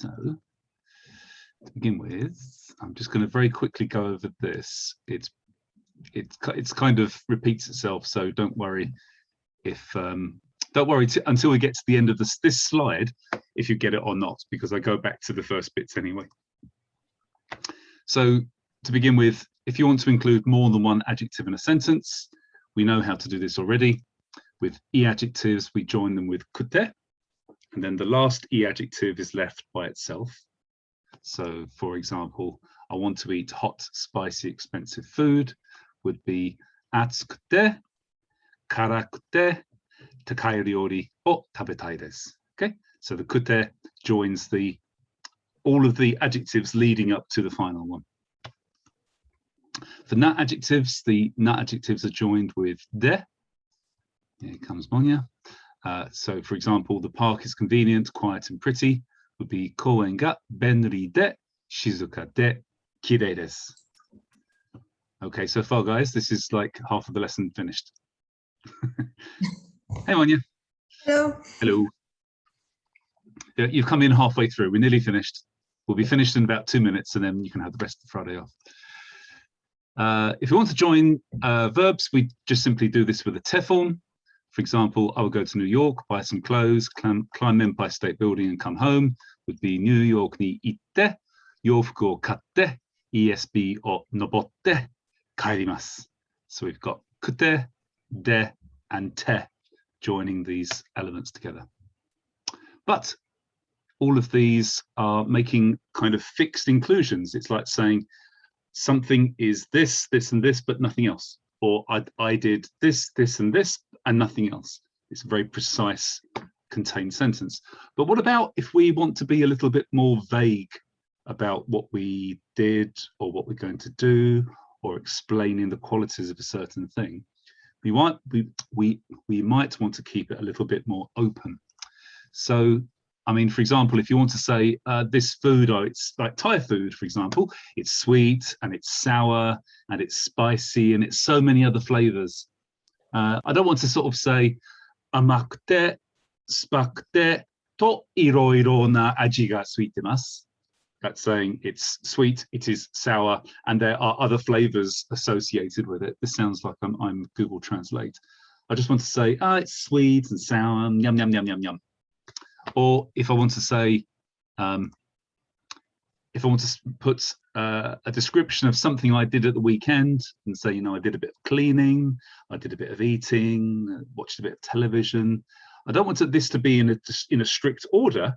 So to begin with, I'm just going to very quickly go over this. It's kind of repeats itself, so don't worry if don't worry until we get to the end of this slide if you get it or not, because I go back to the first bits anyway. So to begin with, if you want to include more than one adjective in a sentence, we know how to do this already. With e adjectives, we join them with kute, and then the last e adjective is left by itself. So for example, I want to eat hot, spicy, expensive food would be atsukute, karakute, takai ryori o tabetai desu. Okay, so the kute joins all of the adjectives leading up to the final one. For na adjectives, the na adjectives are joined with de. Here comes Monya. So for example, the park is convenient, quiet and pretty would be koen ga benri de shizuka de kirei desu. Okay, so far guys, this is like half of the lesson finished. Hey Monya. Hello. Hello. Yeah, you've come in halfway through. We're nearly finished. We'll be finished in about 2 minutes, and then you can have the rest of Friday off. If you want to join verbs, we just simply do this with a te form. For example, I will go to New York, buy some clothes, climb Empire State Building and come home would be New York ni itte, yofuku o katte, ESB o nobotte, kaerimasu. So we've got kute, de, and te joining these elements together. But all of these are making kind of fixed inclusions. It's like saying something is this, this, and this, but nothing else. Or I did this, this, and this, and nothing else. It's a very precise, contained sentence. But what about if we want to be a little bit more vague about what we did or what we're going to do, or explaining the qualities of a certain thing? We might want to keep it a little bit more open. So, I mean, for example, if you want to say this food, or it's like Thai food, for example, it's sweet and it's sour and it's spicy and it's so many other flavors. I don't want to sort of say amakute, spakute, to iroiro na aji ga suitemasu. That's saying it's sweet, it is sour, and there are other flavors associated with it. This sounds like I'm Google Translate. I just want to say, it's sweet and sour, yum, yum, yum, yum, yum. Or if I want to say, if I want to put a description of something I did at the weekend and say, you know, I did a bit of cleaning, I did a bit of eating, watched a bit of television. I don't want this to be in a strict order,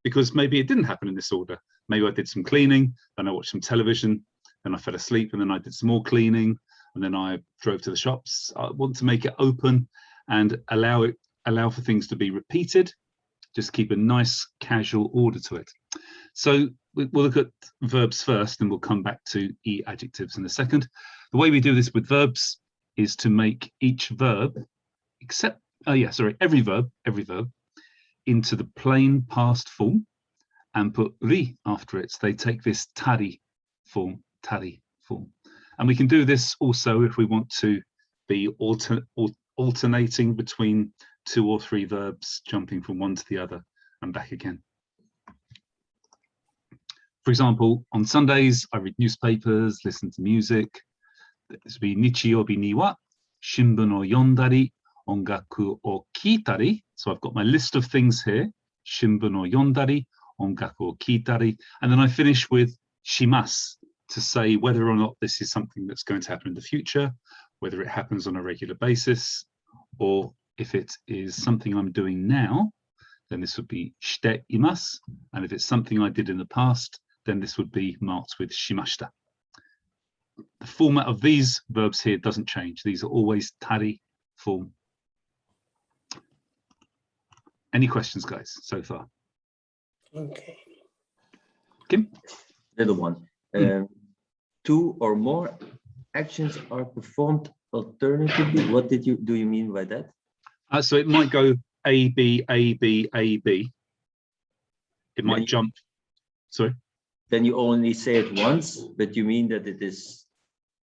because maybe it didn't happen in this order. Maybe I did some cleaning, then I watched some television, then I fell asleep, and then I did some more cleaning, and then I drove to the shops. I want to make it open and allow for things to be repeated. Just keep a nice casual order to it. So we'll look at verbs first, and we'll come back to e adjectives in a second. The way we do this with verbs is to make each verb, every verb into the plain past form and put ri after it. So they take this tari form. And we can do this also if we want to be alternating between 2 or 3 verbs, jumping from one to the other and back again. For example, on Sundays, I read newspapers, listen to music. This would be nichiyobi ni wa shimbun o yondari, ongaku o kiitari. So I've got my list of things here. Shimbun o yondari, ongaku o kiitari. And then I finish with shimasu to say whether or not this is something that's going to happen in the future, whether it happens on a regular basis, or if it is something I'm doing now, then this would be shite imasu. And if it's something I did in the past, then this would be marked with shimashita. The format of these verbs here doesn't change. These are always tari form. Any questions, guys, so far? Okay. Kim? Little one. 2 or more actions are performed alternatively. What do you mean by that? So it might go A, B, A, B, A, B. It might jump. Sorry? Then you only say it once, but you mean that it is...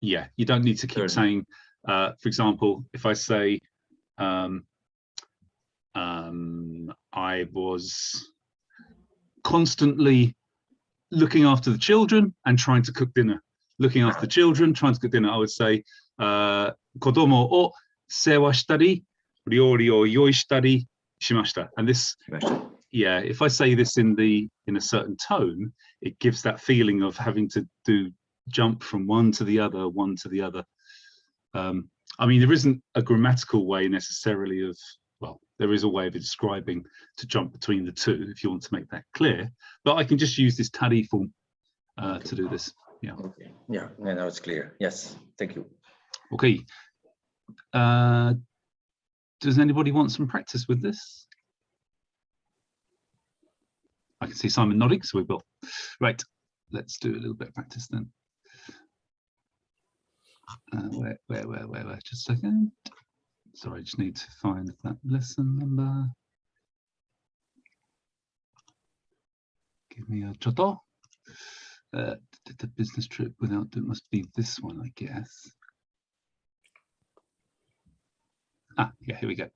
Yeah, you don't need to keep saying, for example, if I say, I was constantly looking after the children and trying to cook dinner. Looking after the children, trying to cook dinner. I would say, kodomo o sewa shitari, ryori o yoi shitari shimashita. And this, yeah, if I say this in a certain tone, it gives that feeling of having to jump from one to the other, one to the other. I mean, there isn't a grammatical way necessarily of, well, there is a way of describing to jump between the two if you want to make that clear, but I can just use this tari form to do this. Yeah. Okay. Yeah, now it's clear. Yes, thank you. Okay. Does anybody want some practice with this? I can see Simon nodding, so we've got, right, let's do a little bit of practice then. Where, just a second. Sorry, I just need to find that lesson number. Give me a choto. The business trip without, it must be this one, I guess. Ah, yeah, here we go.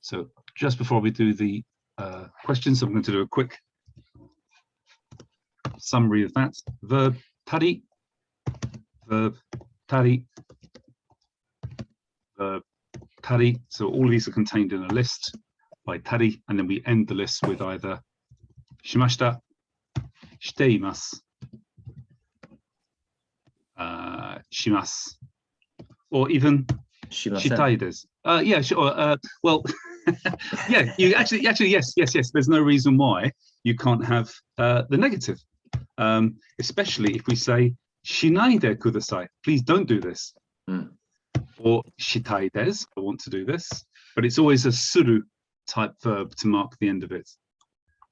So just before we do the questions, I'm going to do a quick summary of that. Verb tari, verb tari, verb tari. So all of these are contained in a list by tari, and then we end the list with either shimashita, shiteimasu, shimasu, or even shitai desu. Yeah, sure. Well, yeah, you actually, yes. There's no reason why you can't have the negative, especially if we say shinai de kudasai. Please don't do this. Or shitai desu. I want to do this, but it's always a suru type verb to mark the end of it.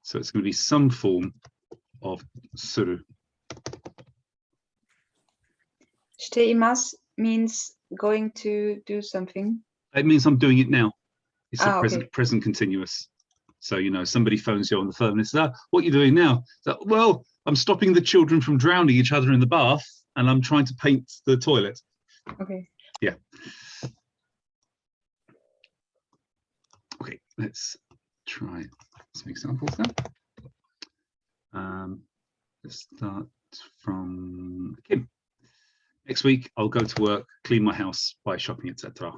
So it's going to be some form of suru. Shiteimasu means going to do something. It means I'm doing it now. It's a Okay. present continuous. So, you know, somebody phones you on the phone and says, what are you doing now? So, well, I'm stopping the children from drowning each other in the bath and I'm trying to paint the toilet. Okay. Yeah. Okay, let's try some examples now. Let's start from Kim. Next week, I'll go to work, clean my house, buy shopping, etc.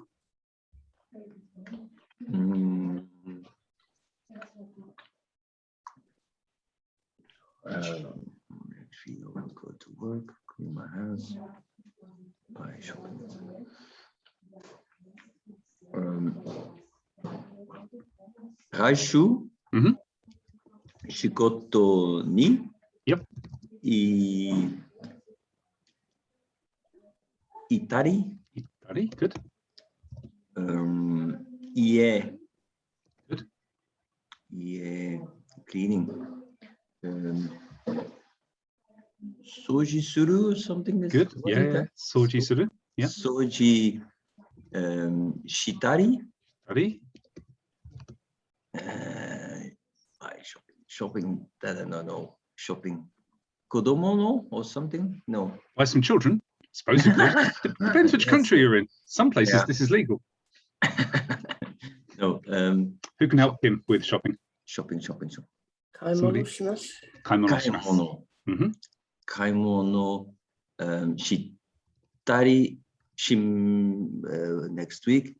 Actually, I will go to work, clean my house, buy shopping. Raishu, Shikoto ni. Yep. Itari. Itari, good. Yeah. Good. Yeah, cleaning. Soji suru, something. Good. Yeah. Soji suru. Yeah. Soji shitari. Tari. Shopping. That I don't know. Shopping. Kodomo no or something? No. Buy some children. Suppose you could. Depends which country you're in. Some places this is legal. No. Who can help him with shopping? Shopping. Kaimono shimasu. Kaimono shimasu. Kaimono shitari next week.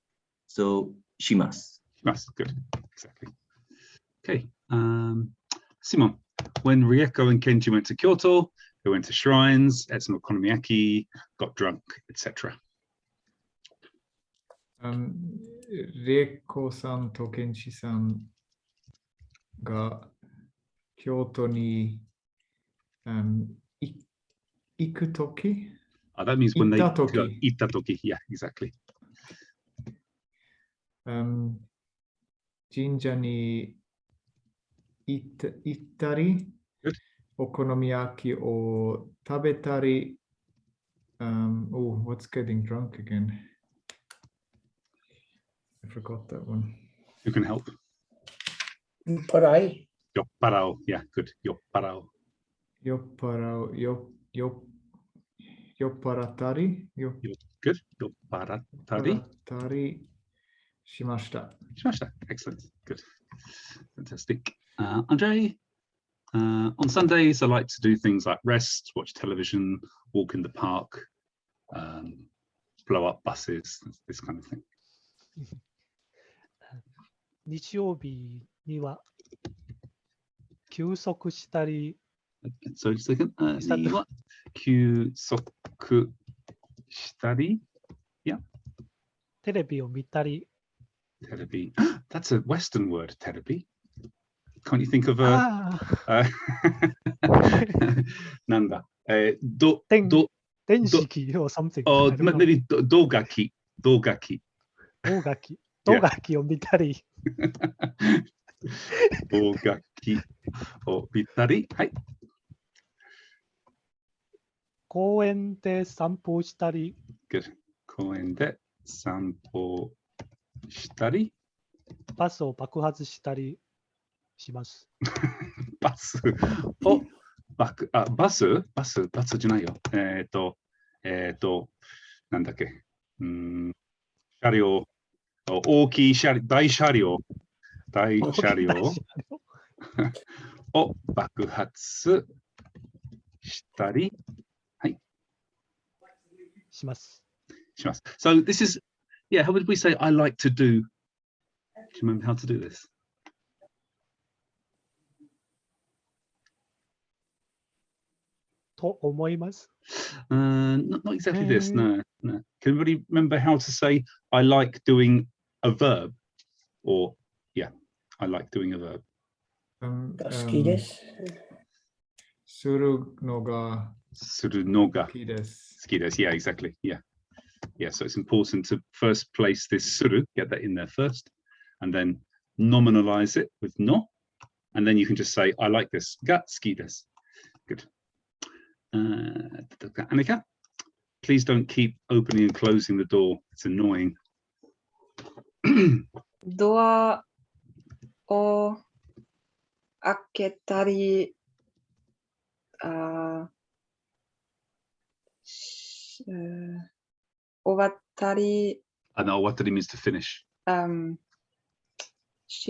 So shimasu. Shimasu, good. Exactly. Okay. Simon, when Rieko and Kenji went to Kyoto, they went to shrines, ate some okonomiyaki, got drunk, etc. Rieko-san to Kenji-san ga Kyoto ni iku toki? That means when Itta toki. they itta toki. Yeah, exactly. Jinja ni ittari, good. Okonomiyaki o tabetari. Oh, what's getting drunk again? I forgot that one. Who can help? Parai. Yopparao. Yeah, good. Yopparao. Yopparatari. Good. Yopparatari. Yopparatari shimashita. Shimashita. Excellent. Good. Fantastic. Andre, on Sundays, I like to do things like rest, watch television, walk in the park, blow up buses, this kind of thing. 日曜日には休息したり、 So just a second. Is that the- には休息したり、テレビを見たり、 therapy. That's a Western word, therapy. Can't you think of a ああ、なんだ電子 or something. or I don't know. maybe 動楽器動楽器を見たり、動楽器を見たり、はい、公園で散歩したり、 good. 公園で散歩したり、バスを爆発したりします。バスをバスじゃないよ。なんだっけ、車両、大きい大車両を爆発したり、はい、します。します。So this is, yeah, how would we say I like to do? Do you remember how to do this? と思います。Not exactly this, no. Can anybody remember how to say I like doing a verb? Or, yeah, I like doing a verb. が好きです。するのがするのが好きです。好きです. Yeah, exactly. Yeah. Yeah, so it's important to first place this suru, get that in there first, and then nominalize it with no, and then you can just say, I like this. Ga ski desu. Good. Annika, please don't keep opening and closing the door. It's annoying. ドアを開けたり、終わったり、I know what that means to finish. 閉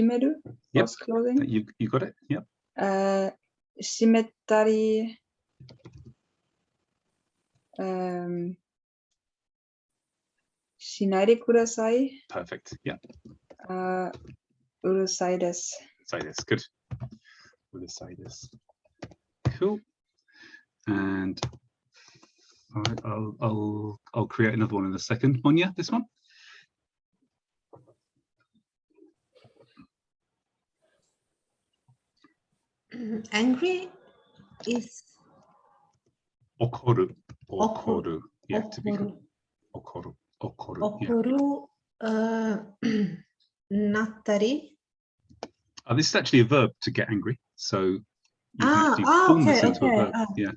める Yep. Close closing? You got it? Yep. 閉めたり、しないでください。 Perfect. Yeah. うるさいです。 Say this. Good. We'll say this. Cool. And all right, I'll create another one in a second. Monya, this one. Angry is Okoru. Okoru. Yeah, to be Okoru. Okoru. Okoru. Yeah. Okoru, なったり。 This is actually a verb to get angry. So you can actually form this into a verb. Yeah.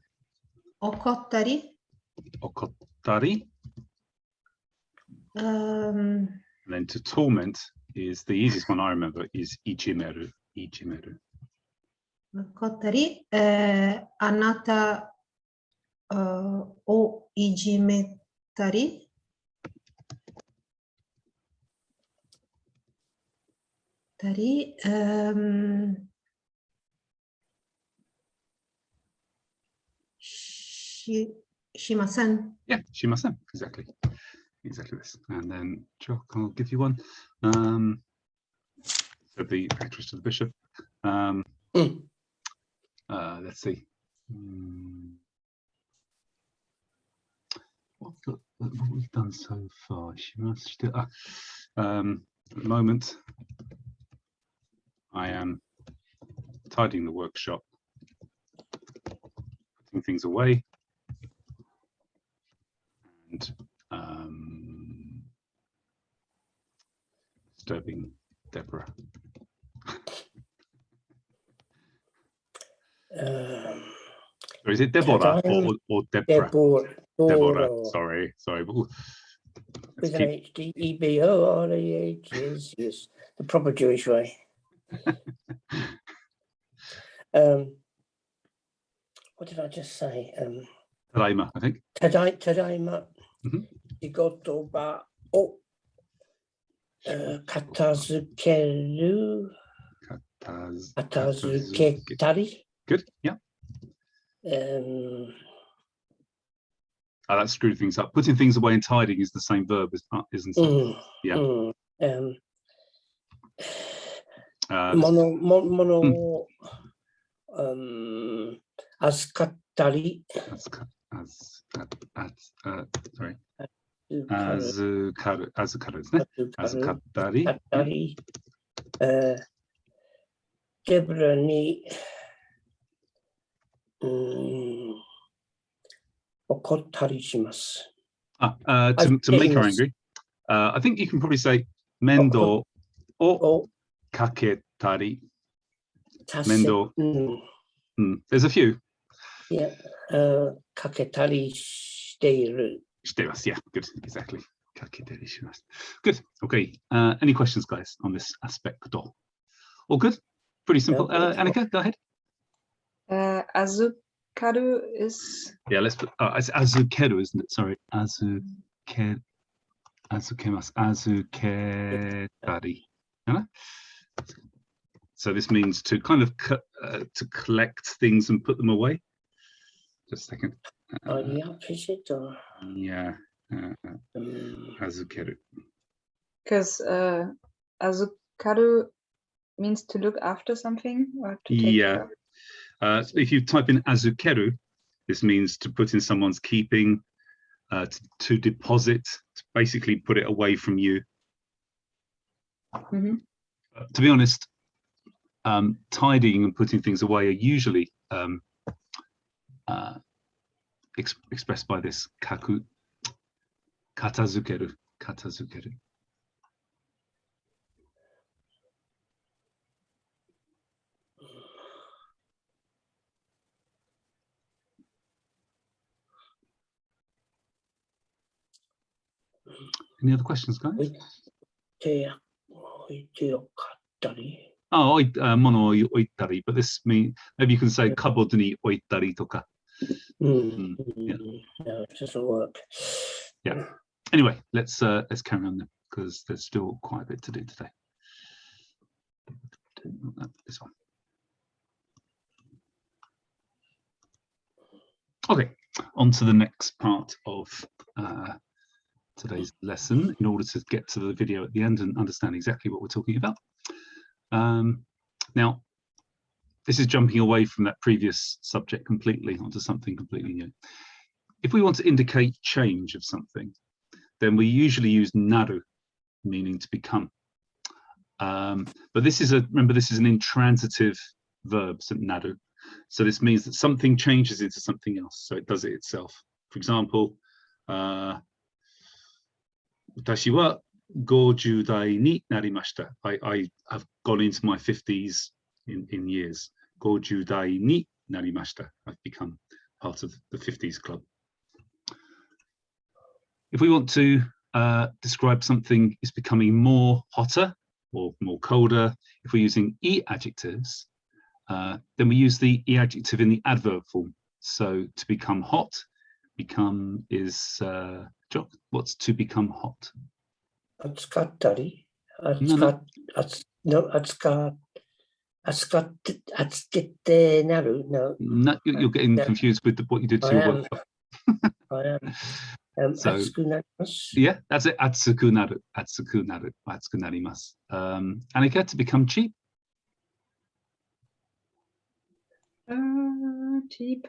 怒ったり。 Okottari. And then to torment is the easiest one I remember is ichimeru. Ichimeru. 怒ったり、あなたをいじめたり。しません。 Yeah, shimasen. Exactly. Exactly this. And then Jock, I'll give you one. So the actress to the bishop. Let's see. What we've done so far. At the moment, I am tidying the workshop, putting things away, and disturbing Deborah. Or is it Deborah or Deborah? Deborah. Sorry. With an HDEBOREH is the proper Jewish way. What did I just say? Tadaima, I think. Tadaima. Mhm. Shigoto wa o katazukeru. Katazuketari. Good. Yeah. That screwed things up. Putting things away and tidying is the same verb, isn't it? Yeah. Mono azukattari. Sorry. Azukaru, isn't it? Azukattari. Debra ni okottari shimasu. To make her angry. I think you can probably say mendo o kaketari. Mendo. There's a few. Yeah. Kaketari shiteiru. Shiteimasu, yeah, good, exactly. Kaketari shimasu. Good. Okay. Any questions, guys, on this aspect? All good? Pretty simple. Annika, go ahead. Azukaru is. Yeah, let's put. It's azukeru, isn't it? Sorry, azukemasu, azuketari. So this means to kind of to collect things and put them away. Just a second. Yeah. Azukeru. Because azukaru means to look after something or to take care of. So if you type in azukeru, this means to put in someone's keeping, to deposit, to basically put it away from you. Mm-hmm. To be honest, tidying and putting things away are usually expressed by this katazukeru. Any other questions, guys? Mono oitari, but this means maybe you can say cupboard ni oitari toka. No, it doesn't work. Yeah. Anyway, let's carry on then, because there's still quite a bit to do today. This one. Okay, on to the next part of today's lesson, in order to get to the video at the end and understand exactly what we're talking about. Now, this is jumping away from that previous subject completely onto something completely new. If we want to indicate change of something, then we usually use naru, meaning to become. But this is remember, this is an intransitive verb, so naru. So this means that something changes into something else, so it does it itself. For example, Watashi wa 50 代になりました. I have gone into my 50s in years. 50代になりました. I've become part of the 50s club. If we want to describe something is becoming more hotter or more colder, if we're using e adjectives, then we use the e adjective in the adverb form. So to become hot, become is Jock, what's to become hot? Atsukattari. Atsukette naru. No. You're getting confused with what you did to your work. I am. So, yeah, that's it. Atsuku naru. Atsuku naru. Atsuku narimasu. Annika, to become cheap. Cheap.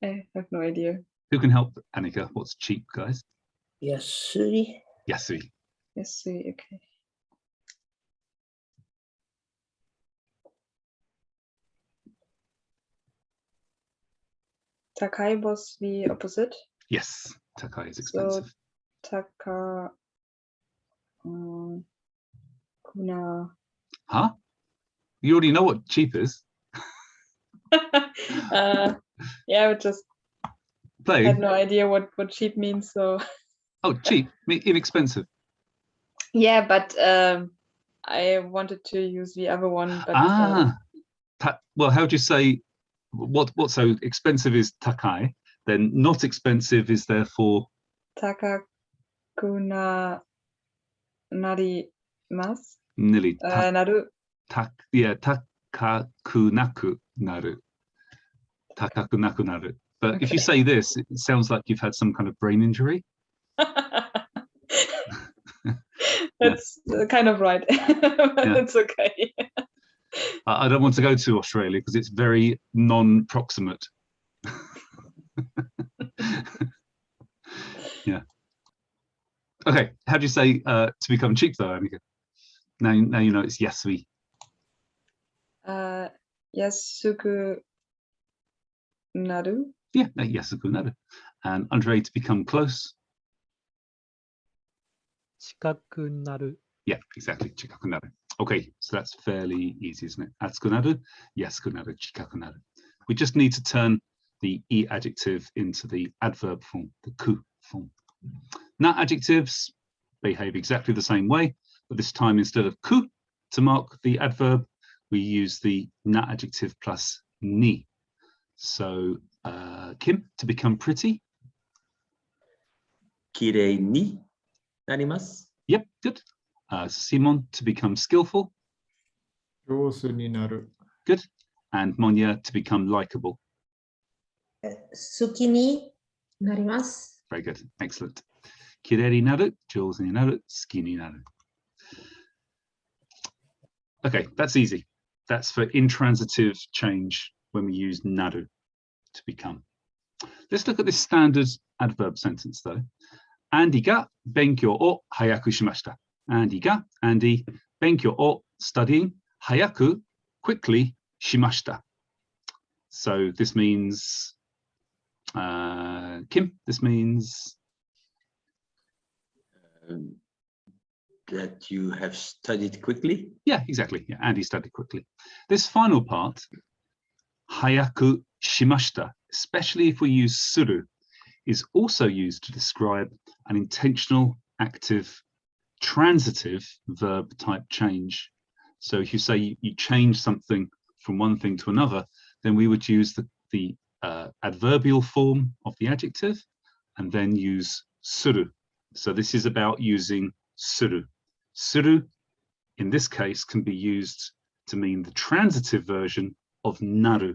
I have no idea. Who can help Annika? What's cheap, guys? Yasui. Yasui. Yasui, okay. Takai was the opposite. Yes, takai is expensive. So taka kuna. Huh? You already know what cheap is. Yeah, I just Play. had no idea what cheap means. So. Oh, cheap, inexpensive. Yeah, but I wanted to use the other one, but well, how do you say what so expensive is takai, then not expensive is therefore takakuna narimasu. nearly Naru. takakunaku naru. Takakunaku naru. But if you Okay. say this, it sounds like you've had some kind of brain injury. That's kind of right. But Yeah. it's okay. I don't want to go to Australia because it's very non-proximate. Yeah. Okay. How do you say to become cheap though, Annika? Now you know it's yasui. Yasuku naru. Yeah, yasuku naru. And Andre, to become close. 近くなる Yeah, exactly. Chikaku naru. Okay, so that's fairly easy, isn't it? Atsuku naru, yasuku naru, chikaku naru. We just need to turn the e adjective into the adverb form, the ku form. Na adjectives behave exactly the same way, but this time instead of ku to mark the adverb, we use the na adjective plus ni. So Kim, to become pretty. Kirei ni narimasu. Yep, good. Simon, to become skillful. 上手になる。 Good. And Monya, to become likable. 好きになります。 Very good. Excellent. Kirei ni naru, jouzu ni naru, suki ni naru. Okay, that's easy. That's for intransitive change when we use naru, to become. Let's look at this standard adverb sentence though. Andy ga benkyou o hayaku shimashita. Andy, benkyou o, studying, hayaku, quickly, shimashita. So this means, Kim, this means? That you have studied quickly. Yeah, exactly. Yeah, Andy studied quickly. This final part, hayaku shimashita, especially if we use suru, is also used to describe an intentional, active, transitive verb type change. So if you say you change something from one thing to another, then we would use the adverbial form of the adjective and then use suru. So this is about using suru. Suru, in this case, can be used to mean the transitive version of naru.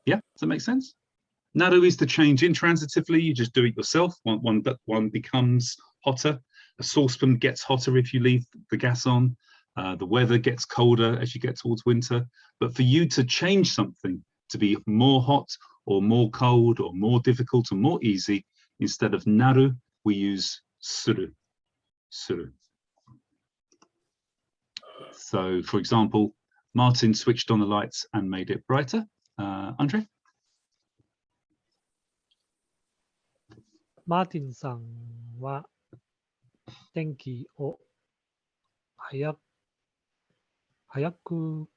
Yeah, does that make sense? Naru is the change intransitively. You just do it yourself. One becomes hotter. A saucepan gets hotter if you leave the gas on. The weather gets colder as you get towards winter. But for you to change something to be more hot or more cold or more difficult or more easy, instead of naru, we use suru. Suru. So, for example, Martin switched on the lights and made it brighter. Andre? マーティンさんは電気を早く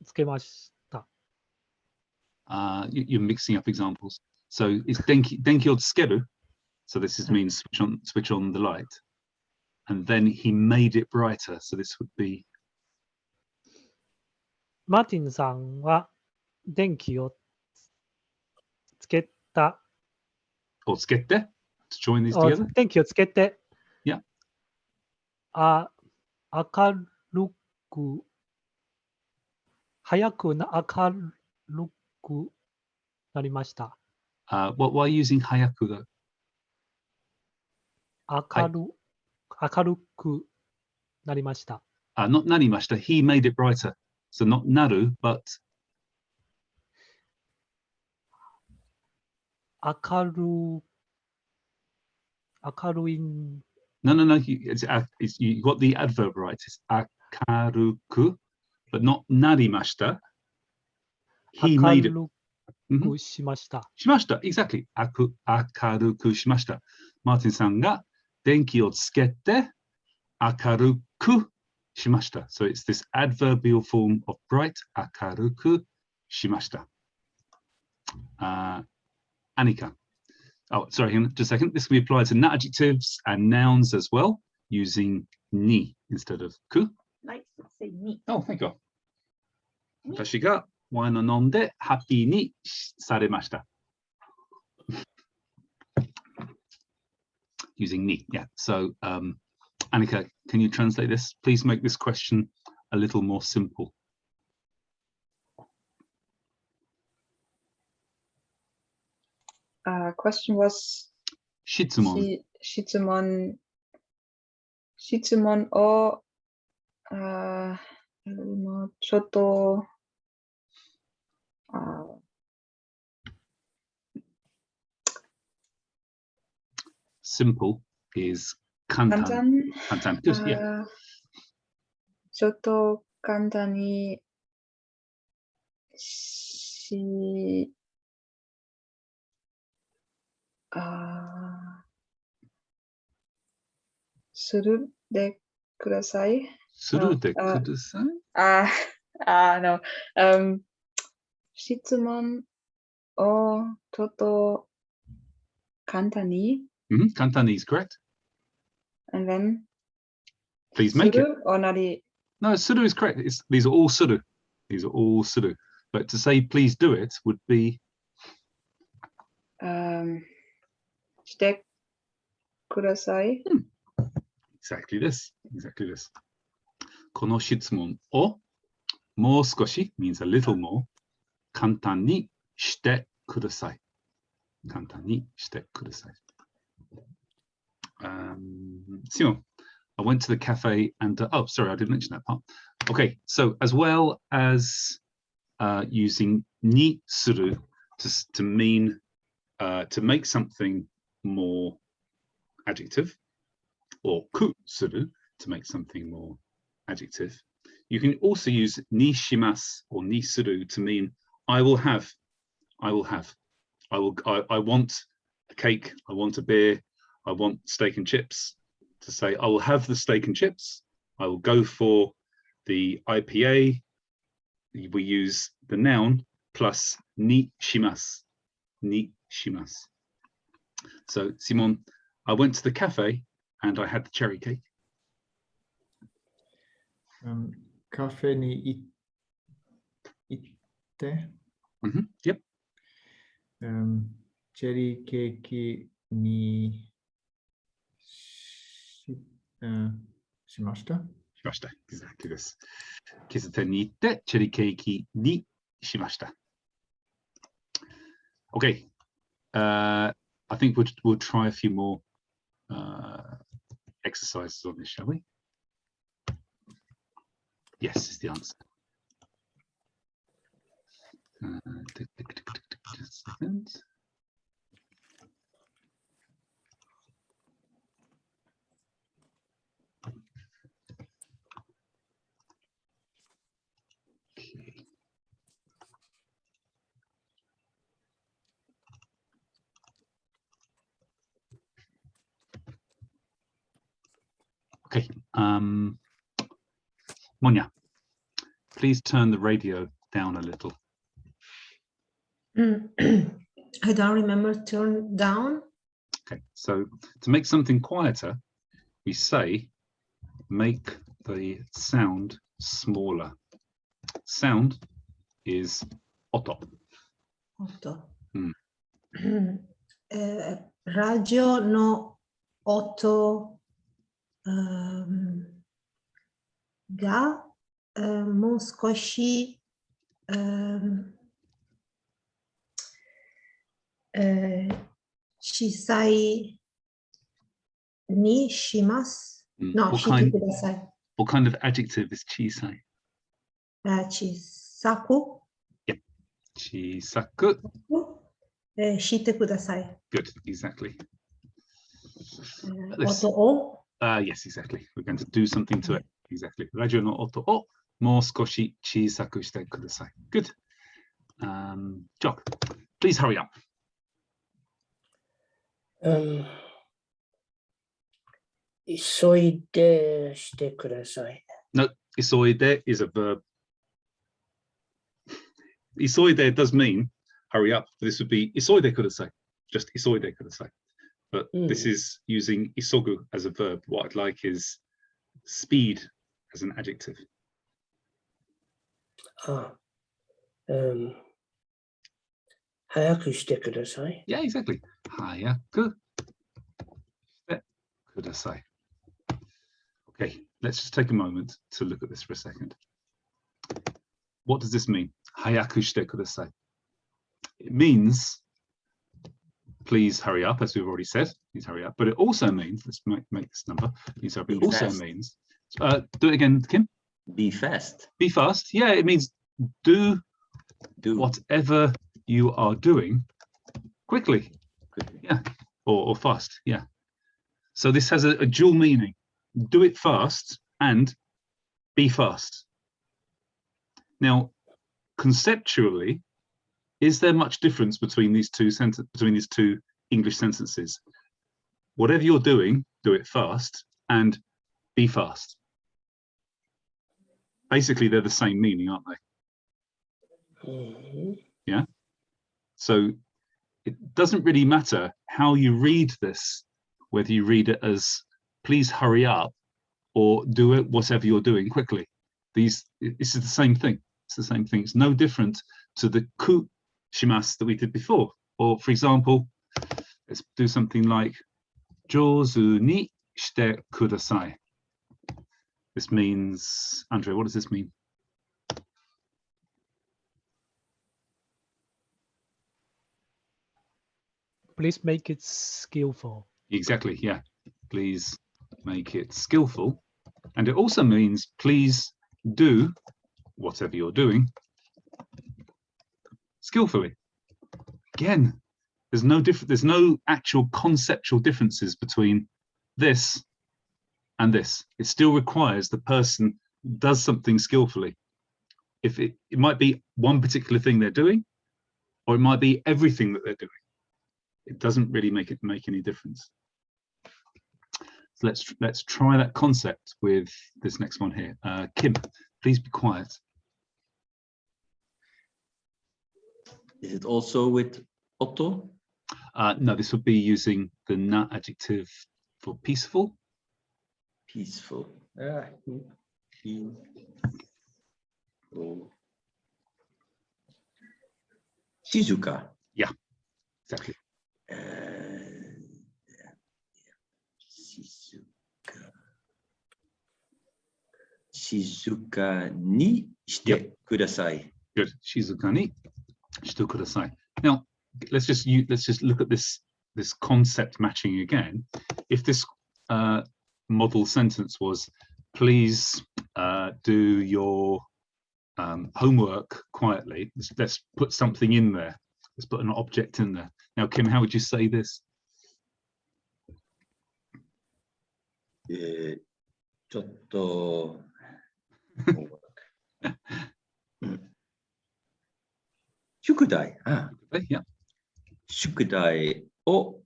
つけました。You're mixing up examples. So it's denki o tsukeru. So this means switch on the light. And then he made it brighter. So this would be マーティンさんは電気をつけた。 or tsukete to join these together. 電気をつけて。Yeah. 明るく早く明るくなりました。Why using hayaku though? 明るくなりました。Not narimashita. He made it brighter. So not naru, but 明るい。 no. You got the adverb right. It's akaruku, but not narimashita. He made it. 明るくしました。Shimashita, exactly. Akaruku shimashita. Martin さんが電気をつけて明るくしました。So it's this adverbial form of bright, 明るくしました。Anika, Oh, sorry, hang on just a second. This can be applied to adjectives and nouns as well, using ni instead of ku. Nice. Let's say ni. Oh, thank you. 私がワインを飲んでハッピーにされました。Using ni, yeah. So, Annika, can you translate this? Please make this question a little more simple. Question was 質問。質問をちょっとSimple is 簡単。簡単。Good, yeah. ちょっと簡単にするでください。するでください。No. 質問をちょっと簡単に。簡単に is correct. And then please make it. Or nari? No, suru is correct. These are all suru. These are all suru. But to say please do it would be してください。Exactly this. Exactly this. この質問をもう少し means a little more 簡単にしてください。簡単にしてください。Simon, I went to the cafe and oh, sorry, I didn't mention that part. Okay, so as well as using ni suru to mean to make something more adjective, or ku suru to make something more adjective, you can also use ni shimasu or ni suru to mean I will have, I want a cake, I want a beer, I want steak and chips. To say I will have the steak and chips, I will go for the IPA. We use the noun plus ni shimasu. Ni shimasu. So Simon, I went to the cafe and I had the cherry cake. カフェに行って、Yep. チェリーケーキにしました。しました。Exactly this. 喫茶店に行ってチェリーケーキにしました。Okay. I think we'll try a few more exercises on this, shall we? Yes, is the answer. Just a second. Okay. Monya, please turn the radio down a little. I don't remember turn down. Okay, so to make something quieter, we say make the sound smaller. Sound is oto. Otto. ラジオの音がもう少し小さいにします。No, してください。What kind of adjective is 小さい? 小さく。Yeah. 小さく。してください。Good, exactly. 音を。Yes, exactly. We're going to do something to it. Exactly. ラジオの音をもう少し小さくしてください。Good. Jock, please hurry up. 急いでしてください。No, 急いで is a verb. 急いで does mean hurry up. This would be 急いでください. just isoide kudasai. But this is using isogu as a verb. What I'd like is speed as an adjective. Hayaku shite kudasai. Yeah, exactly. Hayaku shite kudasai. Okay, let's just take a moment to look at this for a second. What does this mean? Hayaku shite kudasai. It means please hurry up, as we've already said. Please hurry up. But it also means, let's make this number. It also means, do it again, Kim. Be fast. Be fast. Yeah, it means do whatever you are doing quickly. Yeah, or fast. Yeah. So this has a dual meaning. Do it fast and be fast. Now, conceptually, is there much difference between these two English sentences? Whatever you're doing, do it fast and be fast. Basically, they're the same meaning, aren't they? Yeah. So it doesn't really matter how you read this, whether you read it as please hurry up or do it whatever you're doing quickly. This is the same thing. It's the same thing. It's no different to the ku shimasu that we did before. Or for example, let's do something like jozu ni shite kudasai. This means, Andre, what does this mean? Please make it skillful. Exactly, yeah. Please make it skillful. And it also means please do whatever you're doing skillfully. Again, there's no actual conceptual differences between this and this. It still requires the person does something skillfully. If it might be one particular thing they're doing, or it might be everything that they're doing. It doesn't really make any difference. So let's try that concept with this next one here. Kim, please be quiet. Is it also with Otto? No, this would be using the na adjective for peaceful. Peaceful. Shizuka. Yeah, exactly. Shizuka ni shite kudasai. Good. Shizuka ni shite kudasai. Now, let's just look at this concept matching again. If this model sentence was, please do your homework quietly. Let's put something in there. Let's put an object in there. Now, Kim, how would you say this? Chotto. Shukudai. Yeah. Shukudai o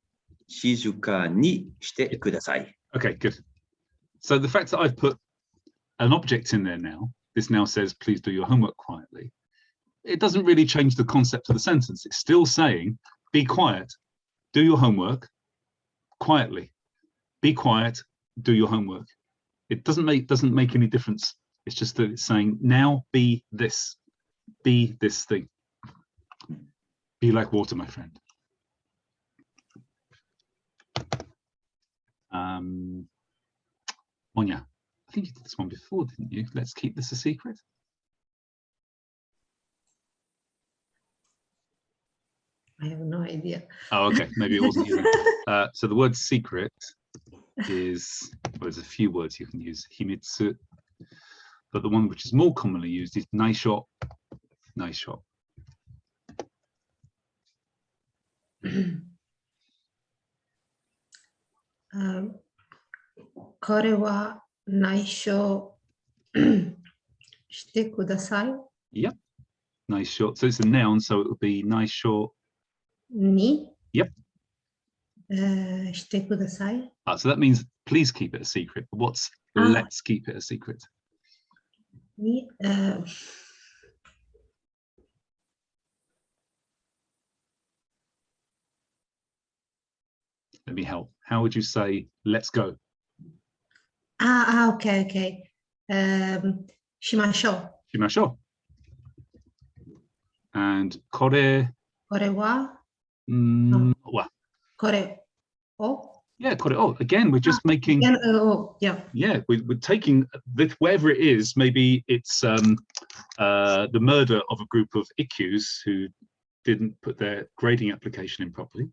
shizuka ni shite kudasai. Okay, good. So the fact that I've put an object in there now, this now says, please do your homework quietly. It doesn't really change the concept of the sentence. It's still saying, be quiet, do your homework quietly. Be quiet, do your homework. It doesn't make any difference. It's just that it's saying, now be this thing. Be like water, my friend. Monya, I think you did this one before, didn't you? Let's keep this a secret. I have no idea. Oh, okay, maybe it wasn't you then. So the word secret is, well, there's a few words you can use, himitsu, but the one which is more commonly used is naisho. Naisho. 彼は内緒してください。 Yep. Naisho. So it's a noun, so it would be naisho. に Yep. してください。 So that means please keep it a secret. But what's let's keep it a secret? に Let me help. How would you say let's go? Okay. Shimashou. Shimashou. And kore. Kore wa. Wa. Kore o. Yeah, kore o. Again, we're just making. Again, yeah. Yeah, we're taking this, wherever it is. Maybe it's the murder of a group of ikkyu who didn't put their grading application in properly,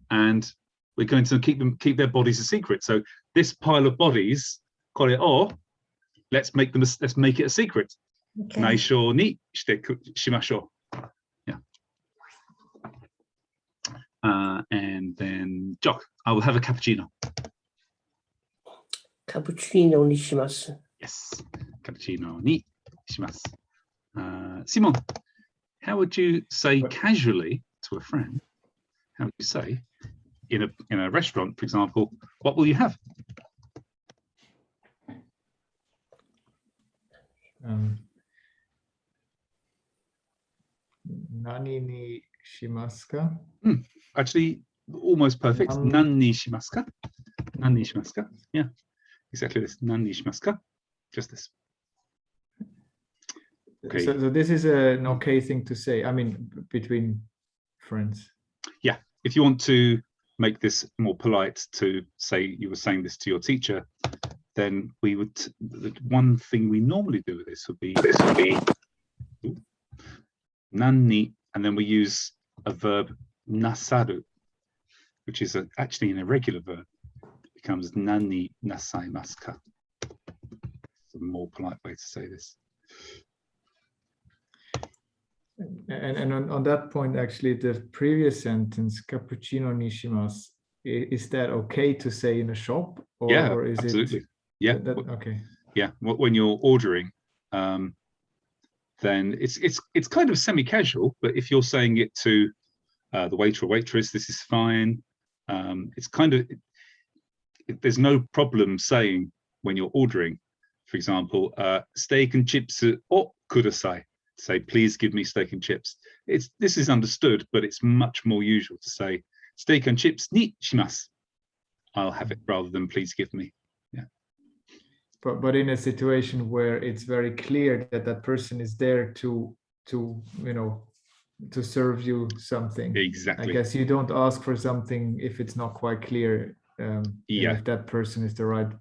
and we're going to keep their bodies a secret. So this pile of bodies, kore o, let's make it a secret. Okay. Naisho ni shite shimashou. Yeah. And then Jock, I will have a cappuccino. Cappuccino ni shimasu. Yes, cappuccino ni shimasu. Simon, how would you say casually to a friend? How would you say in a restaurant, for example, what will you have? Nani ni shimasu ka? Actually, almost perfect. Nan ni shimasu ka? Nan ni shimasu ka? Yeah, exactly this. Nan ni shimasu ka? Just this. Okay. So this is an okay thing to say. I mean, between friends. Yeah, if you want to make this more polite, to say you were saying this to your teacher, then we would. The one thing we normally do with this would be nanni, and then we use a verb nasaru, which is actually an irregular verb. It becomes nanni nasaimasu ka. It's a more polite way to say this. And on that point, actually, the previous sentence, cappuccino ni shimasu, is that okay to say in a shop? Or, Yeah, or is absolutely. It, yeah. Okay. Yeah, when you're ordering, then it's kind of semi-casual. But if you're saying it to the waiter or waitress, this is fine. It's kind of there's no problem saying when you're ordering, for example, steak and chips o kudasai. Say, please give me steak and chips. This is understood, but it's much more usual to say steak and chips ni shimasu. I'll have it, rather than please give me. Yeah. But in a situation where it's very clear that that person is there to serve you something. Exactly. I guess you don't ask for something if it's not quite clear. Yeah. If that person is the right,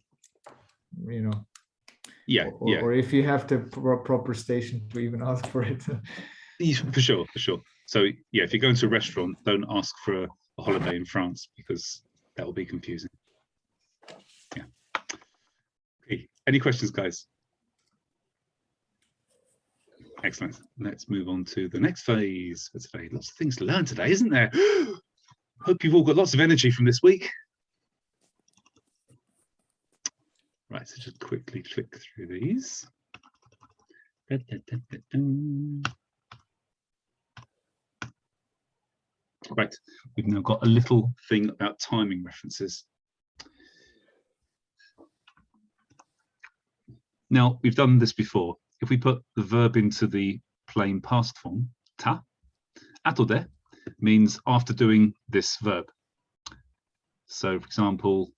Yeah, or if you have the proper station to even ask for it. For sure. So yeah, if you go into a restaurant, don't ask for a holiday in France, because that will be confusing. Yeah. Okay. Any questions, guys? Excellent. Let's move on to the next phase for today. Lots of things to learn today, isn't there? Hope you've all got lots of energy from this week. Right, so just quickly flick through these. Right, we've now got a little thing about timing references. Now, we've done this before. If we put the verb into the plain past form, ta, atode means after doing this verb. So, for example,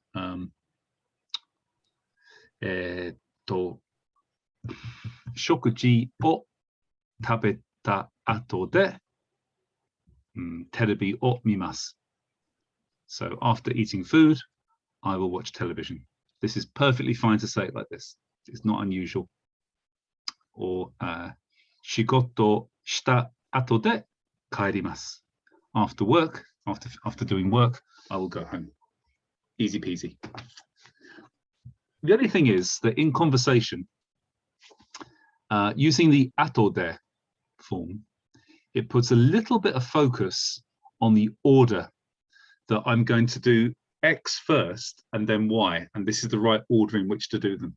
食事を食べた後で、テレビを見ます。So after eating food, I will watch television. This is perfectly fine to say it like this. It's not unusual. Or 仕事した後で帰ります。After work, after doing work, I will go home. Easy peasy. The only thing is that in conversation, using the atode form, it puts a little bit of focus on the order that I'm going to do X first and then Y, and this is the right order in which to do them.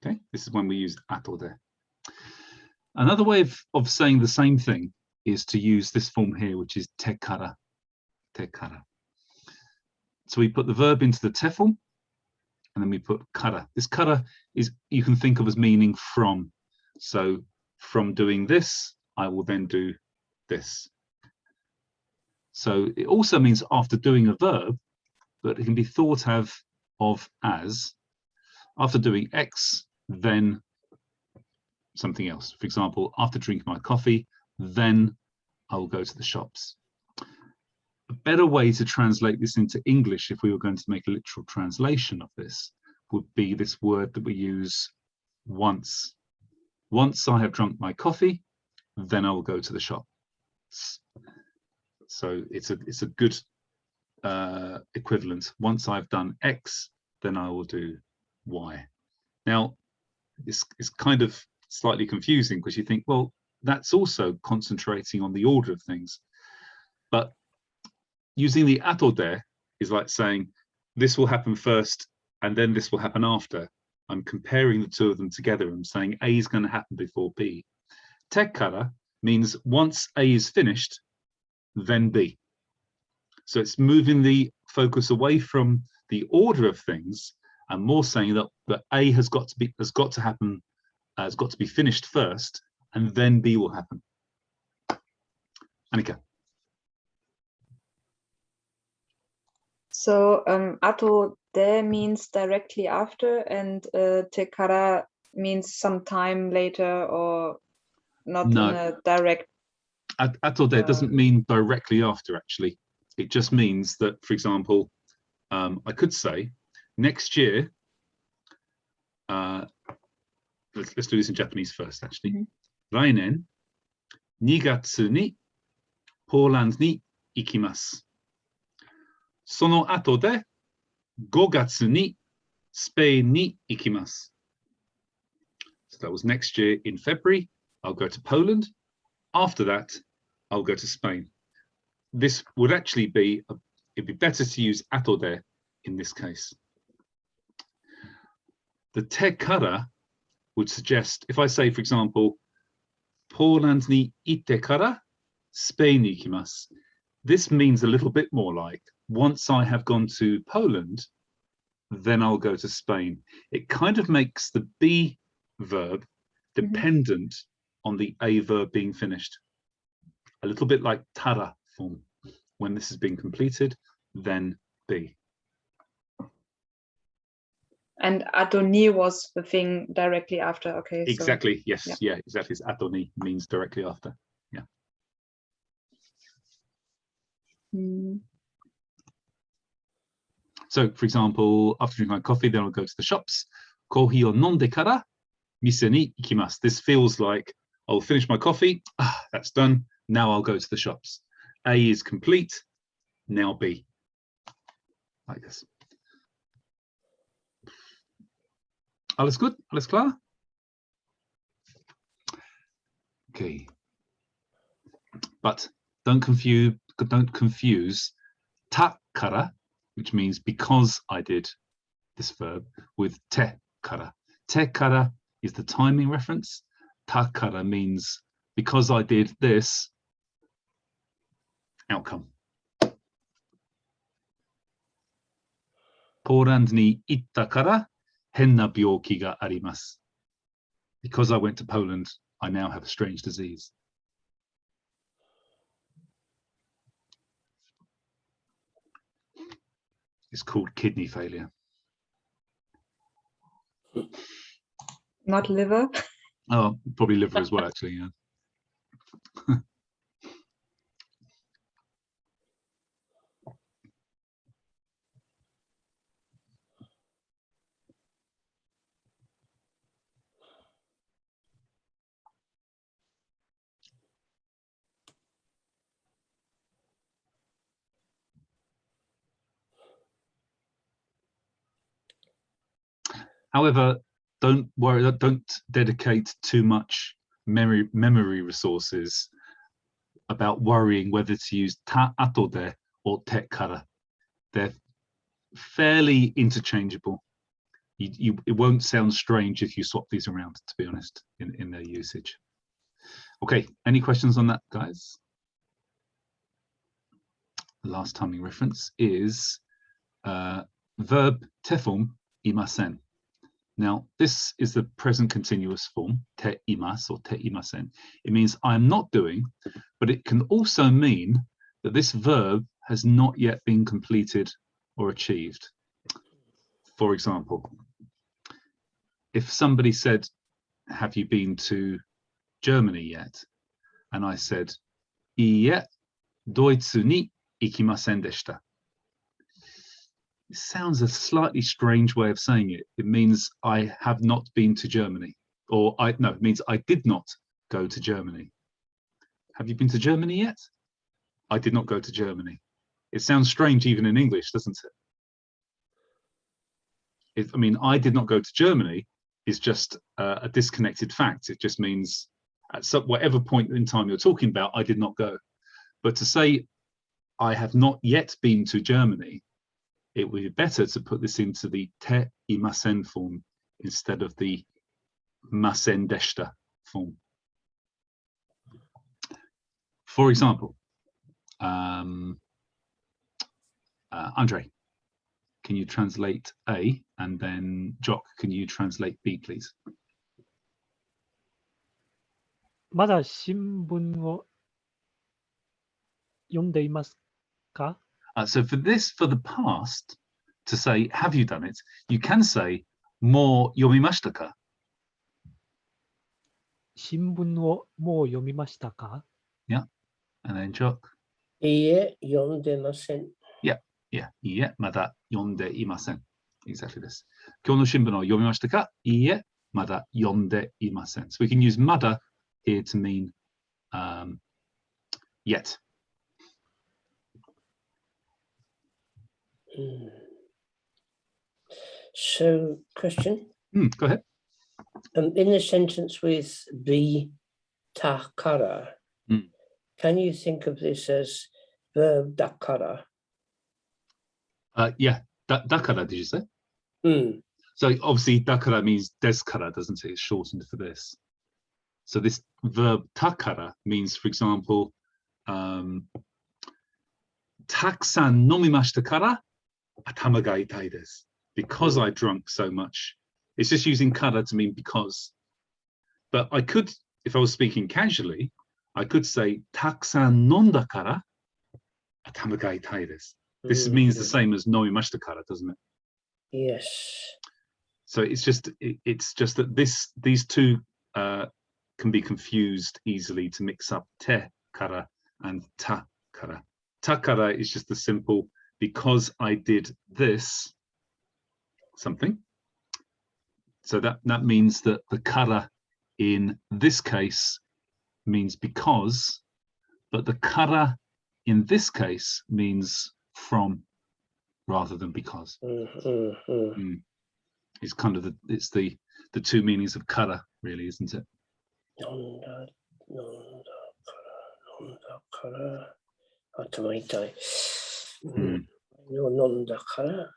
Okay, this is when we use atode. Another way of saying the same thing is to use this form here, which is tekara. Tekara. So we put the verb into the te form, and then we put kara. This kara is, you can think of as meaning from. So from doing this, I will then do this. So it also means after doing a verb, but it can be thought of as after doing X, then something else. For example, after drinking my coffee, then I will go to the shops. A better way to translate this into English, if we were going to make a literal translation of this, would be this word that we use once. Once I have drunk my coffee, then I will go to the shop. So it's a good equivalent. Once I've done X, then I will do Y. Now, it's kind of slightly confusing because you think, well, that's also concentrating on the order of things. But using the atode is like saying, this will happen first, and then this will happen after. I'm comparing the two of them together and saying A is going to happen before B. Tekkara means once A is finished, then B. So it's moving the focus away from the order of things and more saying that A has got to be finished first, and then B will happen. Annika. So ato de means directly after, and tekara means some time later or not in a direct. Ato de doesn't mean directly after, actually. It just means that, for example, I could say next year, let's do this in Japanese first, actually. Rainen, 2月にポーランドに行きます。その後で5月にスペインに行きます。So that was next year in February. I'll go to Poland. After that, I'll go to Spain. This would actually be, it'd be better to use atode in this case. The tekara would suggest, if I say, for example, ポーランドに行ってからスペインに行きます. This means a little bit more like, once I have gone to Poland, then I'll go to Spain. It kind of makes the be verb dependent on the a verb being finished. A little bit like tara form. When this has been completed, then be. And atoni was the thing directly after. Okay. Exactly. So, yes. Yeah. Yeah. Exactly. It's atoni means directly after. Yeah. So, for example, after drinking my coffee, then I'll go to the shops. Kohi o nonde kara mise ni ikimasu. This feels like I'll finish my coffee. That's done. Now I'll go to the shops. A is complete. Now B. Like this. Alles gut? Alles klar? Okay. But don't confuse ta kara, which means because I did this verb, with te kara. Te kara is the timing reference. Ta kara means because I did this, outcome. ポーランドに行ったから変な病気があります. Because I went to Poland, I now have a strange disease. It's called kidney failure. Not liver? Oh, probably liver as well, actually, yeah. However, don't worry, don't dedicate too much memory resources about worrying whether to use ta atode or te kara. They're fairly interchangeable. It won't sound strange if you swap these around, to be honest, in their usage. Okay, any questions on that, guys? The last timing reference is verb te form imasen. Now, this is the present continuous form, te imas or te imasen. It means I'm not doing, but it can also mean that this verb has not yet been completed or achieved. For example, if somebody said, have you been to Germany yet? And I said, Iie, doitsu ni ikimasen deshita. It sounds a slightly strange way of saying it. It means I have not been to Germany. Or it means I did not go to Germany. Have you been to Germany yet? I did not go to Germany. It sounds strange even in English, doesn't it? I mean, I did not go to Germany is just a disconnected fact. It just means at whatever point in time you're talking about, I did not go. But to say I have not yet been to Germany, it would be better to put this into the te imasen form instead of the masen deshita form. For example, Andre, can you translate A, and then Jock, can you translate B, please? まだ新聞を読んでいますか? So for the past, to say, have you done it, you can say, もう読みましたか? 新聞をもう読みましたか? Yeah. And then Jock. いいえ、読んでません。Yeah. いいえ、まだ読んでいません. Exactly this. 今日の新聞を読みましたか? いいえ、まだ読んでいません. So we can use まだ here to mean yet. So, question. Go ahead. In the sentence with be takara, can you think of this as verb dakara? Yeah, dakara, did you say? So obviously dakara means deskara, doesn't it? It's shortened for this. So this verb takara means, for example, taksan nomimashita kara atama ga itai desu. Because I drank so much. It's just using kara to mean because. But I could, if I was speaking casually, I could say taksan nonda kara atama ga itai desu. This means the same as nomimashita kara, doesn't it? Yes. So it's just that these two can be confused easily to mix up te kara and ta kara. Ta kara is just the simple because I did this something. So that means that the kara in this case means because, but the kara in this case means from rather than because. It's kind of the two meanings of kara, really, isn't it? Nonda kara atama itai. Nonda kara.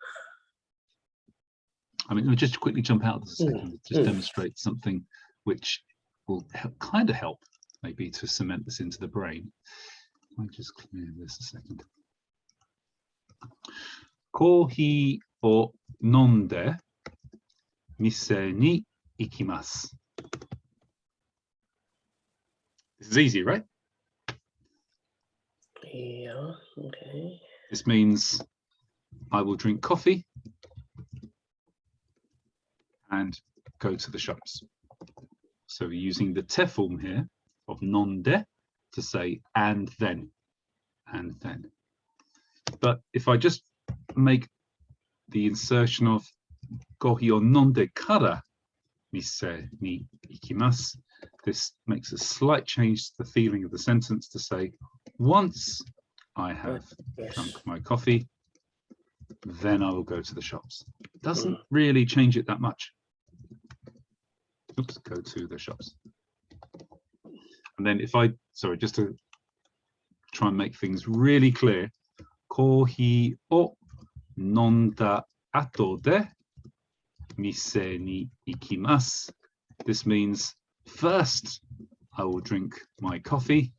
I mean, let me just quickly jump out of the second, just demonstrate something which will kind of help maybe to cement this into the brain. I'll just clear this a second. Kohi o nonde mise ni ikimasu. This is easy, right? Yeah, okay. This means I will drink coffee and go to the shops. So we're using the te form here of nonde to say and then. But if I just make the insertion of kohi o nonde kara mise ni ikimasu, this makes a slight change to the feeling of the sentence to say, once I have drunk my coffee, then I will go to the shops. Doesn't really change it that much. Oops, go to the shops. And then if I, sorry, just to try and make things really clear, kohi o nonda ato de mise ni ikimasu. This means first I will drink my coffee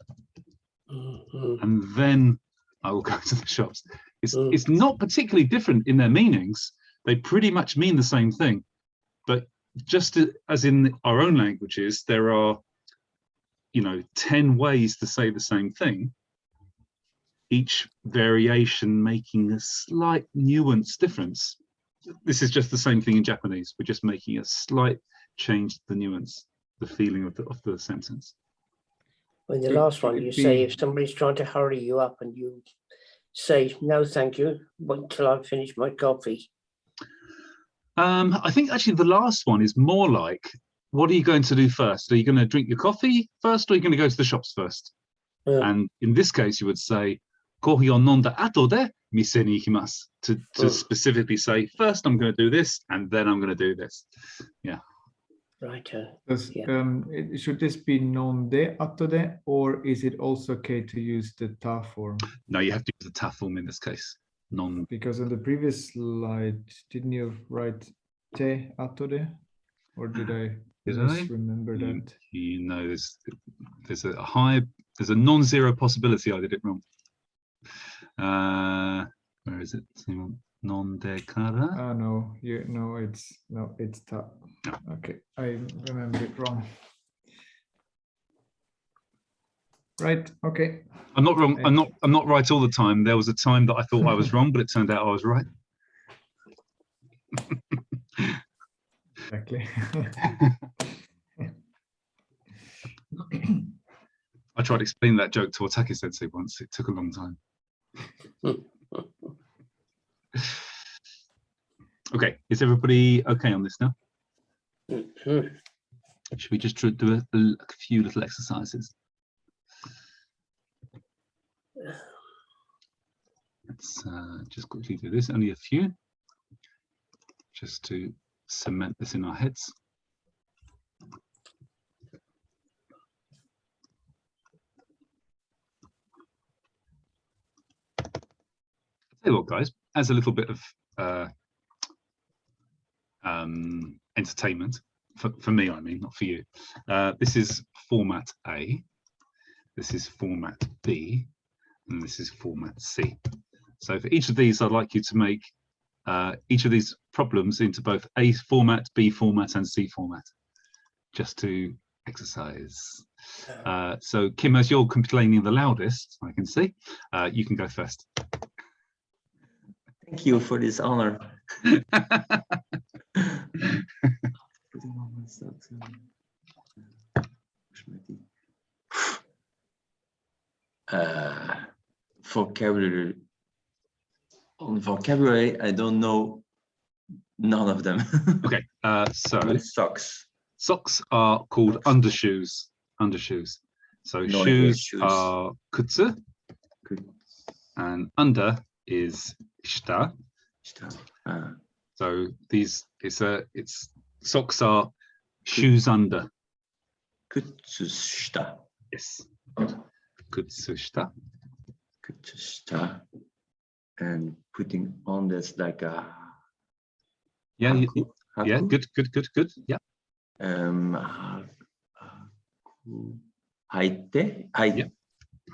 and then I will go to the shops. It's not particularly different in their meanings. They pretty much mean the same thing. But just as in our own languages, there are, 10 ways to say the same thing. each variation making a slight nuance difference. This is just the same thing in Japanese. We're just making a slight change to the nuance, the feeling of the sentence. In the Could- last could one, it you be- say if somebody's trying to hurry you up and you say, no, thank you, wait till I finish my coffee. I think actually the last one is more like, what are you going to do first? Are you going to drink your coffee first, or are you going to go to the shops first? Yeah. And in this case, you would say, "Kohi o nonda ato de mise ni ikimasu," to specifically say, first I'm going to do this, and then I'm going to do this. Yeah. Right. Should this be non de ato de, or is it also okay to use the ta form? No, you have to use the ta form in this case. Non. Because on the previous slide, didn't you write te ato de, or did I misremember that? You know, there's a non-zero possibility I did it wrong. Where is it? Non de kara. No, it's ta. Okay, I remember it wrong. Right. Okay. I'm not wrong. I'm not right all the time. There was a time that I thought I was wrong, but it turned out I was right. Exactly. I tried explaining that joke to Otake Sensei once. It took a long time. Okay, is everybody okay on this now? Should we just do a few little exercises? Let's just quickly do this, only a few, just to cement this in our heads. Tell you what, guys, as a little bit of entertainment, for me, I mean, not for you. This is format A, this is format B, and this is format C. So for each of these, I'd like you to make each of these problems into both A format, B format, and C format, just to exercise. So Kim, as you're complaining the loudest, I can see, you can go first. Thank you for this honor. Vocabulary. On vocabulary, I don't know none of them. Okay, so socks. Socks are called undershoes. Undershoes. So No, shoes are kutsu, and under is shita. So these it's socks are shoes under. Kutsushita. Yes. Kutsushita. Kutsushita. And putting on this like a haku. Yeah, good. Yeah. Haite. Haite.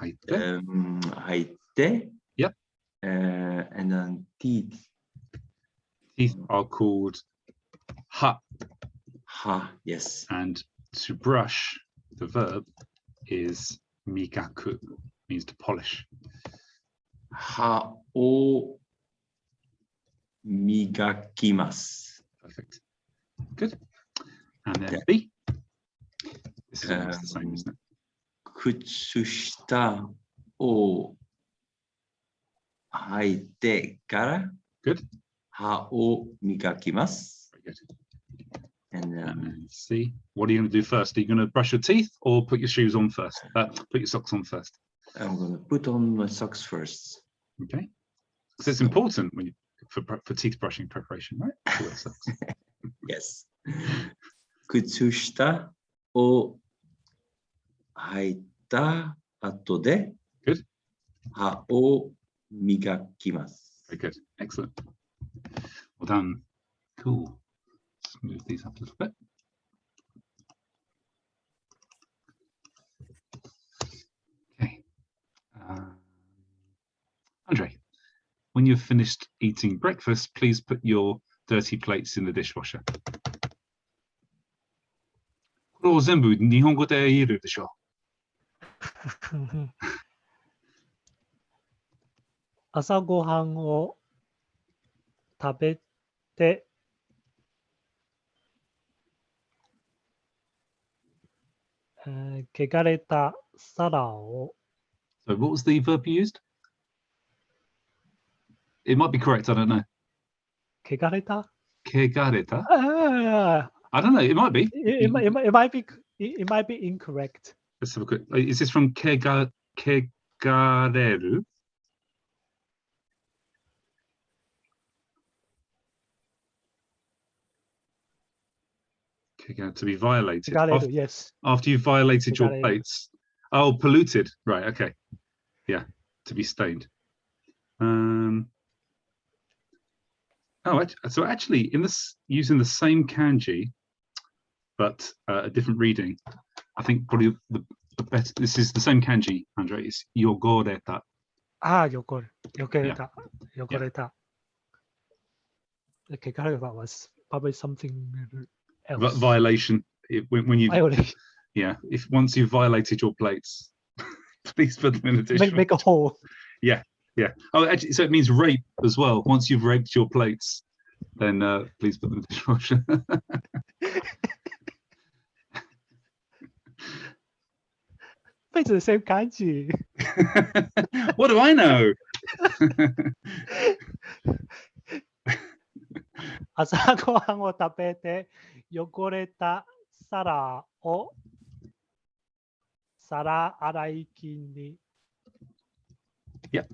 Haite. Yep. And then teeth. Teeth are called ha. Ha, yes. And to brush, the verb is migaku, means to polish. Ha o migakimasu. Perfect. Good. And then B. This is almost the same, isn't it? Kutsushita o haite kara. Good. Ha o migakimasu. Very good. And then C. What are you going to do first? Are you going to brush your teeth or put your shoes on first? Put your socks on first. I'm going to put on my socks first. Okay. Because it's important when you, for teeth brushing preparation, right? To wear socks. Yes. Kutsushita o haita ato de. Good. Ha o migakimasu. Very good. Excellent. Well done. Cool. Let's move these up a little bit. Okay. Andre, when you've finished eating breakfast, please put your dirty plates in the dishwasher. これを全部日本語で言えるでしょ朝ごはんを食べて、汚れた皿を So what was the verb you used? It might be correct, I don't know. 汚れた Kegareta? Ah, I don't know, it might be. it might be incorrect. Let's have a quick. Is this from kegareru? To be violated. 汚れる yes. After you've violated your Kegareru. plates. Oh, polluted. Right, okay. Yeah, to be stained. So actually, in this using the same kanji, but a different reading, I think probably the best. This is the same kanji, Andre. It's yogoreta. Ah, 汚れた。汚れた。汚れた was probably something else. Violation. When you Violation. yeah, if once you've violated your plates, please put them in the dishwasher. Make a hole. Yeah. Oh, actually, so it means rape as well. Once you've raped your plates, then please put them in the dishwasher. It's the same kanji. What do I know? 朝ごはんを食べて汚れた皿を皿洗い機に Yep.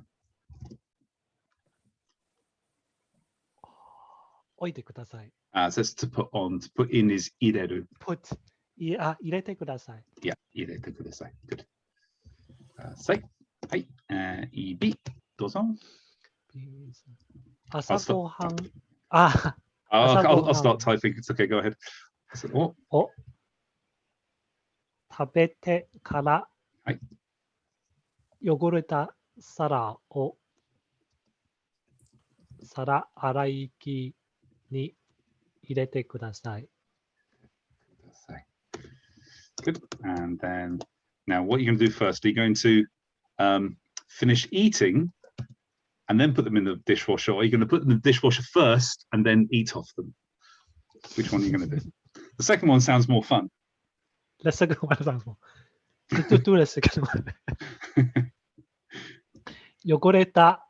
置いてください。So it's to put on. To put in is ireru. Put 入れてください。Yeah, 入れてください. Good. はい。EB どうぞ。朝ごはん。I'll start typing. It's okay. Go ahead. を食べてから汚れた皿を皿洗い機に入れてください。Good. And then now what are you going to do first? Are you going to finish eating and then put them in the dishwasher, or are you going to put them in the dishwasher first and then eat off them? Which one are you going to do? The second one sounds more fun. The second one sounds more. Do the second one. 汚れた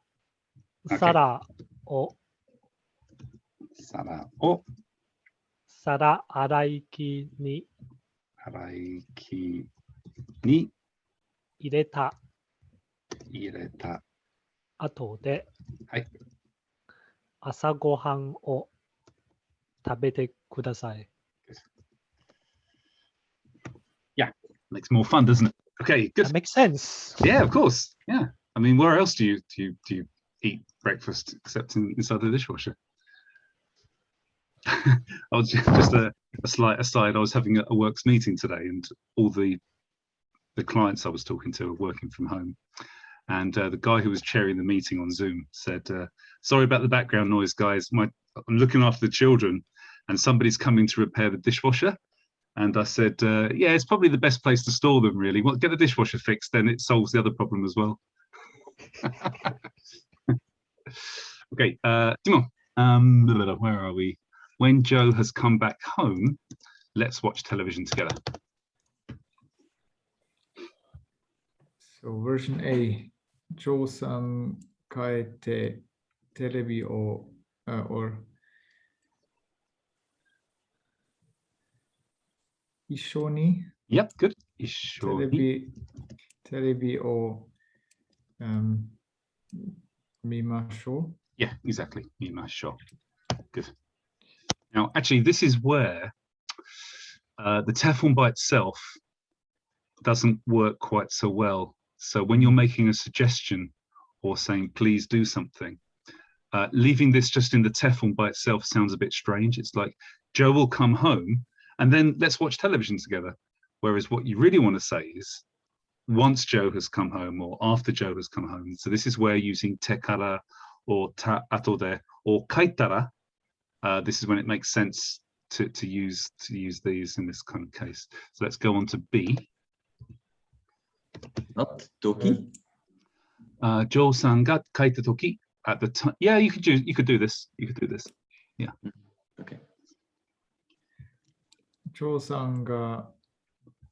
皿を皿洗い機に入れた後で朝ごはんを食べてください。Yeah, makes more fun, doesn't it? Okay, good. That makes sense. Yeah, of course. Yeah, I mean, where else do you eat breakfast except inside the dishwasher? I was just a slight aside. I was having a works meeting today, and all the clients I was talking to are working from home. And the guy who was chairing the meeting on Zoom said, "Sorry about the background noise, guys. I'm looking after the children, and somebody's coming to repair the dishwasher." And I said, "Yeah, it's probably the best place to store them, really. Well, get the dishwasher fixed, then it solves the other problem as well." Okay, Timon, where are we? When Joe has come back home, let's watch television together. So version A, Joe-san kaete telebi o or Ishoni. Yep, good. Ishoni. Telebi o mimashou. Yeah, exactly. Mimashou. Good. Now, actually, this is where the Teflon by itself doesn't work quite so well. So when you're making a suggestion or saying, please do something, leaving this just in the Teflon by itself sounds a bit strange. It's like, Joe will come home and then let's watch television together. Whereas what you really want to say is, once Joe has come home or after Joe has come home. So this is where using tekara or ta atode or kaitara, this is when it makes sense to use these in this kind of case. So let's go on to B. Not toki. Joe-san ga kaita toki at the time. Yeah, you could do this. You could do this. Yeah. Okay. 張さんが、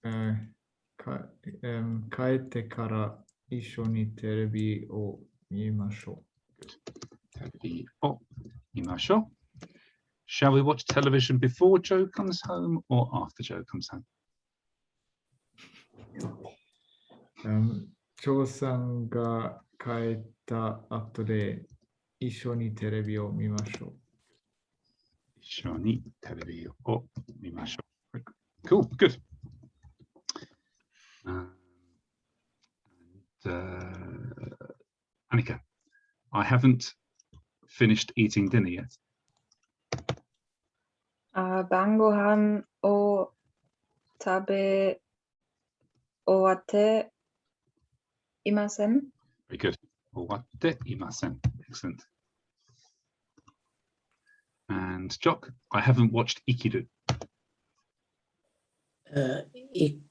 帰ってから一緒にテレビを見ましょう。テレビを見ましょう。Shall we watch television before Joe comes home or after Joe comes home? 張さんが帰った後で一緒にテレビを見ましょう。一緒にテレビを見ましょう。Cool, good. Annika, I haven't finished eating dinner yet. 晩ご飯を食べ終わっていません。Very good. 終わっていません. Excellent. And Jock, I haven't watched Ikiru. 生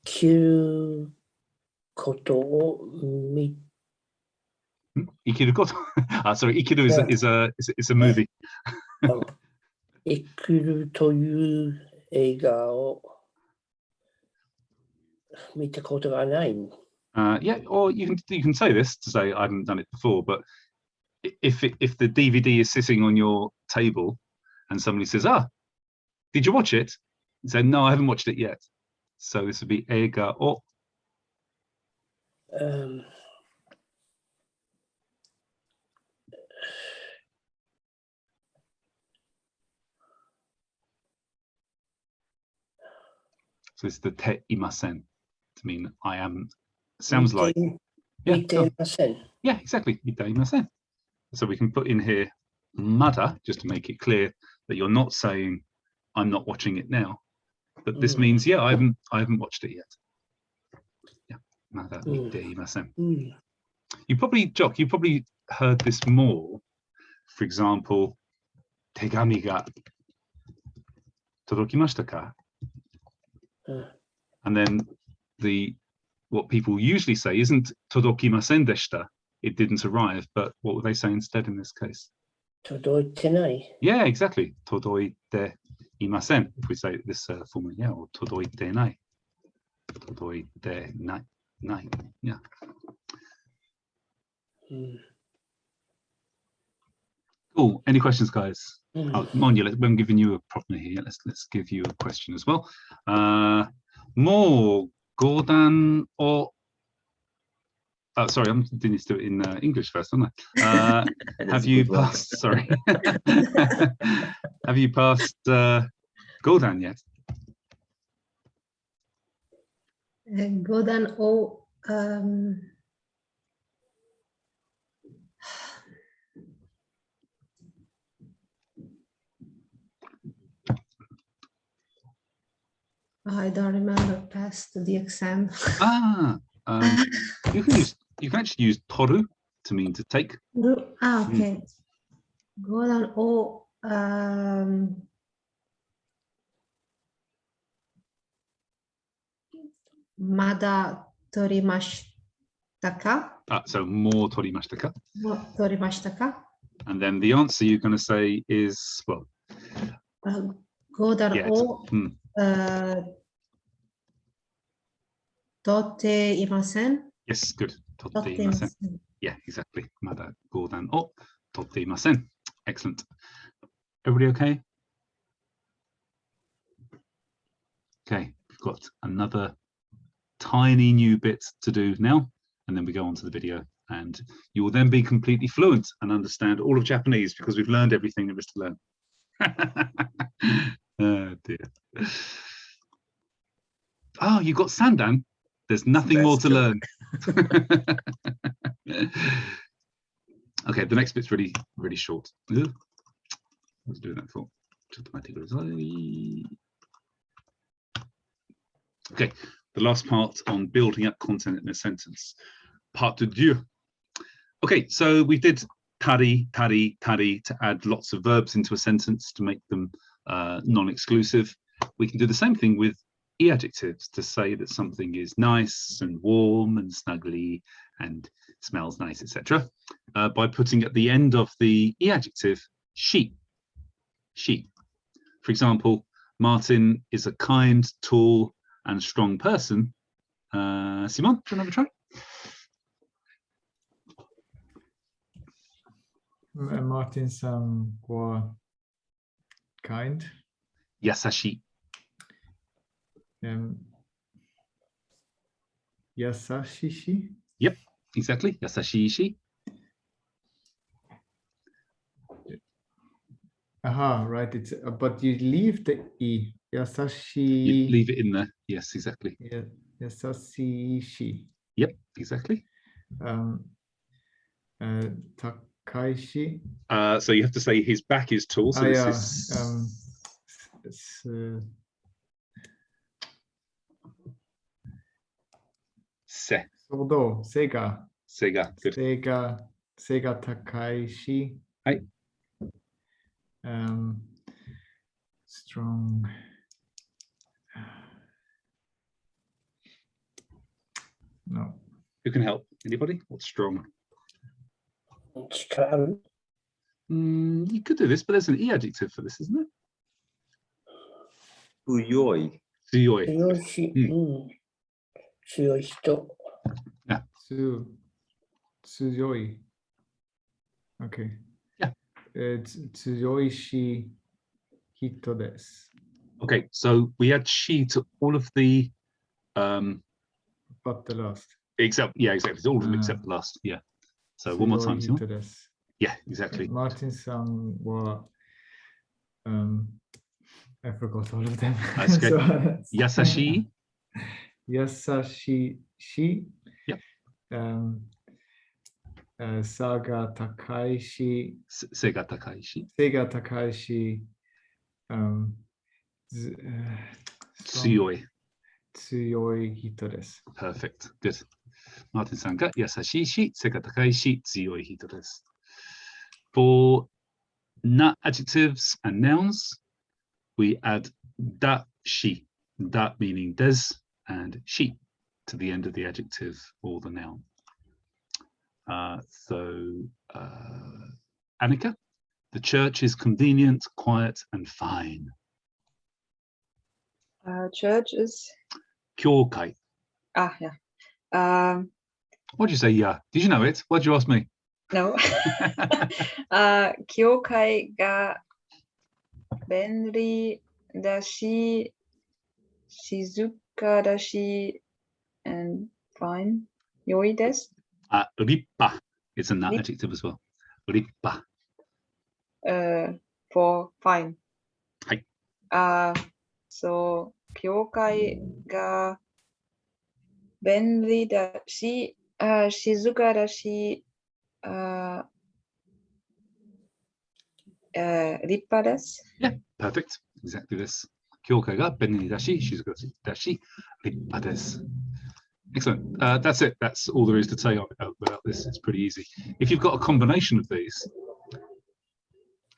きることを見 Ikiru koto. Sorry, Ikiru is a movie. 生きるという映画を見たことがない。Yeah, or you can say this to say I haven't done it before, but if the DVD is sitting on your table and somebody says, did you watch it? You say, no, I haven't watched it yet. So this would be eiga o. So it's the te imasen to mean I am. Sounds like yeah, yeah, exactly. Ite imasen. So we can put in here mada just to make it clear that you're not saying I'm not watching it now, but this means yeah, I haven't watched it yet. Yeah, mada ite imasen. You probably heard this more. For example, tegami ga todokimashita ka? And then what people usually say isn't todokimasen deshita, it didn't arrive, but what would they say instead in this case? Todoite nai. Yeah, exactly. Todoite imasen. If we say this formula, yeah, or todoite nai. Todoite nai. Yeah. Cool. Any questions, guys? Oh, Monya, I'm giving you a problem here. Let's give you a question as well. More Gordon or sorry, I'm doing this in English first, aren't I? Have you passed? Sorry, have you passed Gordon yet? Gordon or I don't remember past the exam. You can actually use toru to mean to take. Okay. Gordon or Mada torimashita ka? So more torimashita ka? More torimashita ka? And then the answer you're going to say is, well, Gordon or totte imasen? Yes, good. Totte imasen. Yeah, exactly. Mada Gordon o totte imasen. Excellent. Everybody okay? Okay, we've got another tiny new bit to do now, and then we go on to the video, and you will then be completely fluent and understand all of Japanese because we've learned everything there is to learn. Oh dear. Oh, you got Sandan. There's nothing more to learn. Okay, the next bit's really, really short. Let's do that for okay, the last part on building up content in a sentence. Part deux. Okay, so we did tari, tari, tari to add lots of verbs into a sentence to make them non-exclusive. We can do the same thing with e-adjectives to say that something is nice and warm and snuggly and smells nice, etc., by putting at the end of the e adjective shi. Shi. For example, Martin is a kind, tall, and strong person. Simon, do you want to have a try? Martin-san was kind. Yasashi. Yasashishi. Yep, exactly. Yasashishi. Aha, right. It's but you leave the e. Yasashi. You leave it in there. Yes, exactly. Yeah, Yasashishi. Yep, exactly. Takaishi. So you have to say his back is tall. So this Yeah. is se. Sodo. Sega. Sega. Good. Sega Takaishi. Hi. Strong. No. Who can help? Anybody? What's strong? Strong. You could do this, but there's an e adjective for this, isn't there? Uyoi. Tsuyoi. Tsuyoshito. Yeah. Tsuyoi. Okay. Yeah. It's Tsuyoishi hito desu. Okay, so we add she to all of the But the last. except exactly. All of them except the last. Yeah. So one more time, Simon. Hito desu. Yeah, exactly. Martin-san was I forgot all of them. That's good. Yasashi. Yasashi. Yep. Saga Takaishi. Sega Takaishi. Sega Takaishi. Tsuyoi. Tsuyoi hito desu. Perfect. Good. Martin-san ga yasashi shi, sega takaishi, tsuyoi hito desu. For na adjectives and nouns, we add da shi. Da meaning des and shi to the end of the adjective or the noun. Annika, the church is convenient, quiet, and fine. Church is Kyokai. yeah. What'd you say? Yeah. Did you know it? What'd you ask me? No. Kyokai ga benri dashi, shizuka dashi, and fine. Yoi desu. Rippa. It's a na adjective as well. Rippa. For fine. Hai. So kyokai ga benri dashi, shizuka dashi, rippa desu. Yeah, perfect. Exactly this. Kyokai ga benri dashi, shizuka dashi, rippa desu. Excellent. That's it. That's all there is to say about this. It's pretty easy. If you've got a combination of these,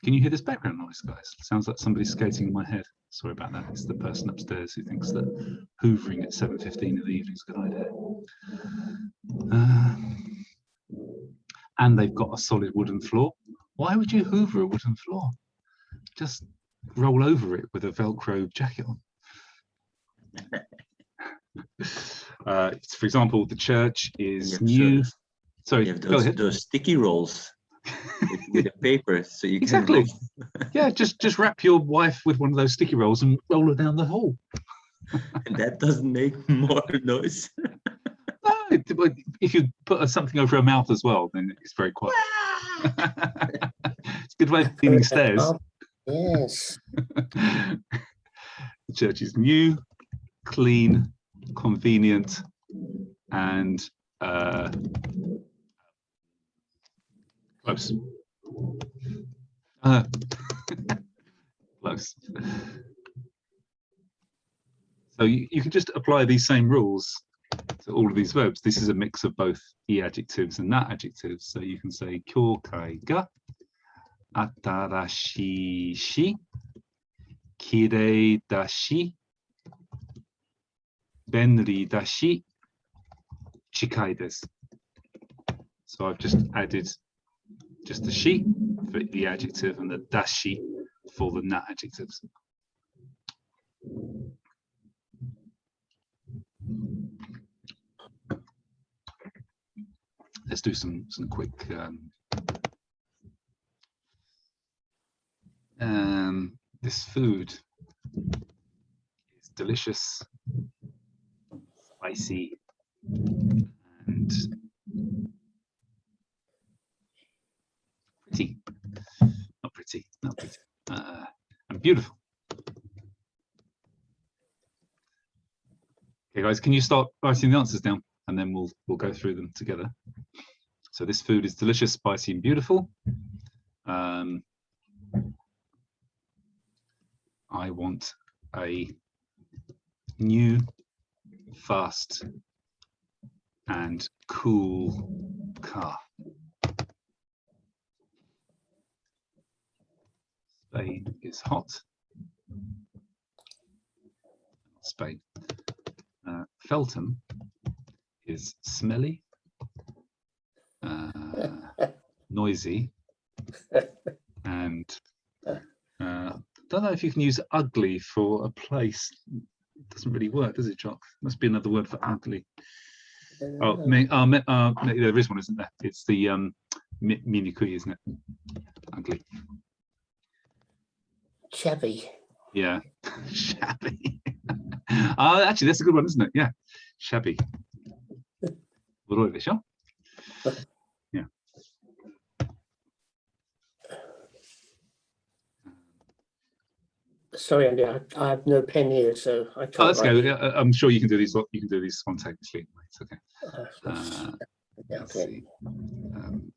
can you hear this background noise, guys? It sounds like somebody's skating in my head. Sorry about that. It's the person upstairs who thinks that hoovering at 7:15 in the evening is a good idea. And they've got a solid wooden floor. Why would you hoover a wooden floor? Just roll over it with a Velcro jacket on. For example, the church is new. Sorry, go ahead. Those sticky rolls with a paper, so you can exactly. Yeah, just wrap your wife with one of those sticky rolls and roll her down the hole. And that doesn't make more noise. No, if you put something over her mouth as well, then it's very quiet. It's a good way of cleaning stairs. Yes. The church is new, clean, convenient, and close. Close. So you can just apply these same rules to all of these verbs. This is a mix of both e adjectives and na adjectives. So you can say kyokai ga atarashii shi, kirei dashi, benri dashi, chikai desu. So I've just added just the shi for the adjective and the dashi for the na adjectives. Let's do some quick this food is delicious, spicy, and pretty. Not pretty, not pretty. And beautiful. Okay, guys, can you start writing the answers down, and then we'll go through them together. So this food is delicious, spicy, and beautiful. I want a new, fast, and cool car. Spain is hot. Spain. Feltham is smelly, noisy, and don't know if you can use ugly for a place. It doesn't really work, does it, Jock? Must be another word for ugly. Oh, there is one, isn't there? It's the minikui, isn't it? Ugly. Shabby. Yeah, shabby. Actually, that's a good one, isn't it? Yeah, shabby. Yeah. Sorry, Andy, I have no pen here, so I can't. Oh, that's okay. I'm sure you can do these. You can do these spontaneously. It's okay. Let's see.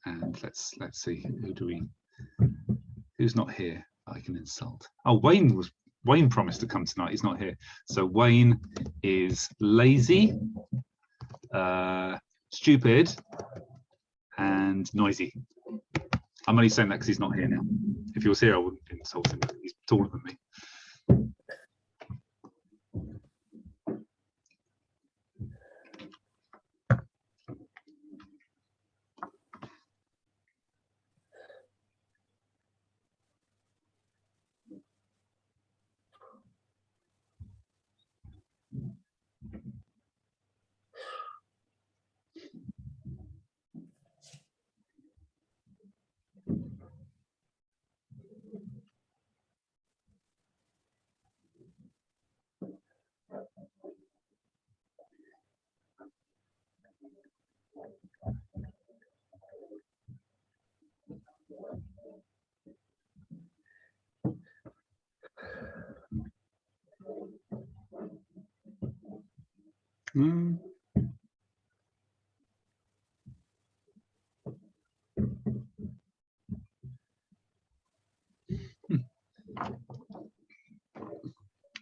And let's see. Who's not here? I can insult. Oh, Wayne promised to come tonight. He's not here. So Wayne is lazy, stupid, and noisy. I'm only saying that because he's not here now. If he was here, I wouldn't insult him. He's taller than me. Mm. Do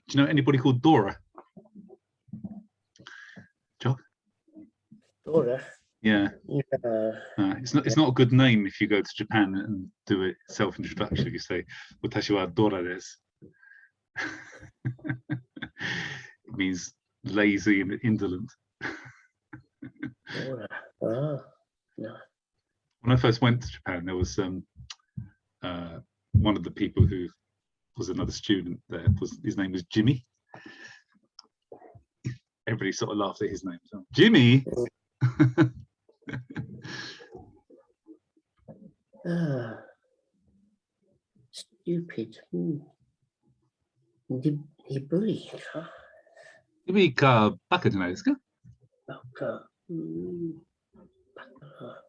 you know anybody called Dora? Jock? Dora? Yeah. It's not a good name if you go to Japan and do a self-introduction. You say, "Watashi wa Dora desu." It means lazy and indolent. Dora. Ah, no. When I first went to Japan, there was one of the people who was another student there. His name was Jimmy. Everybody sort of laughed at his name. So, Jimmy. Stupid. Hiburi ka? Hiburi ka baka janai desu ka? Baka. Baka.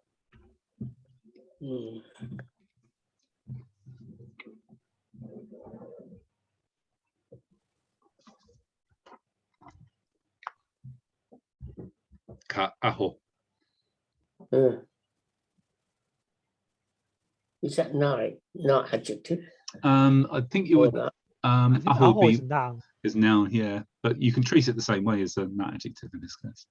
Ka aho. Is that not adjective? I think you would. I think Aho aho is noun. is noun, yeah, but you can treat it the same way as a noun adjective in this case.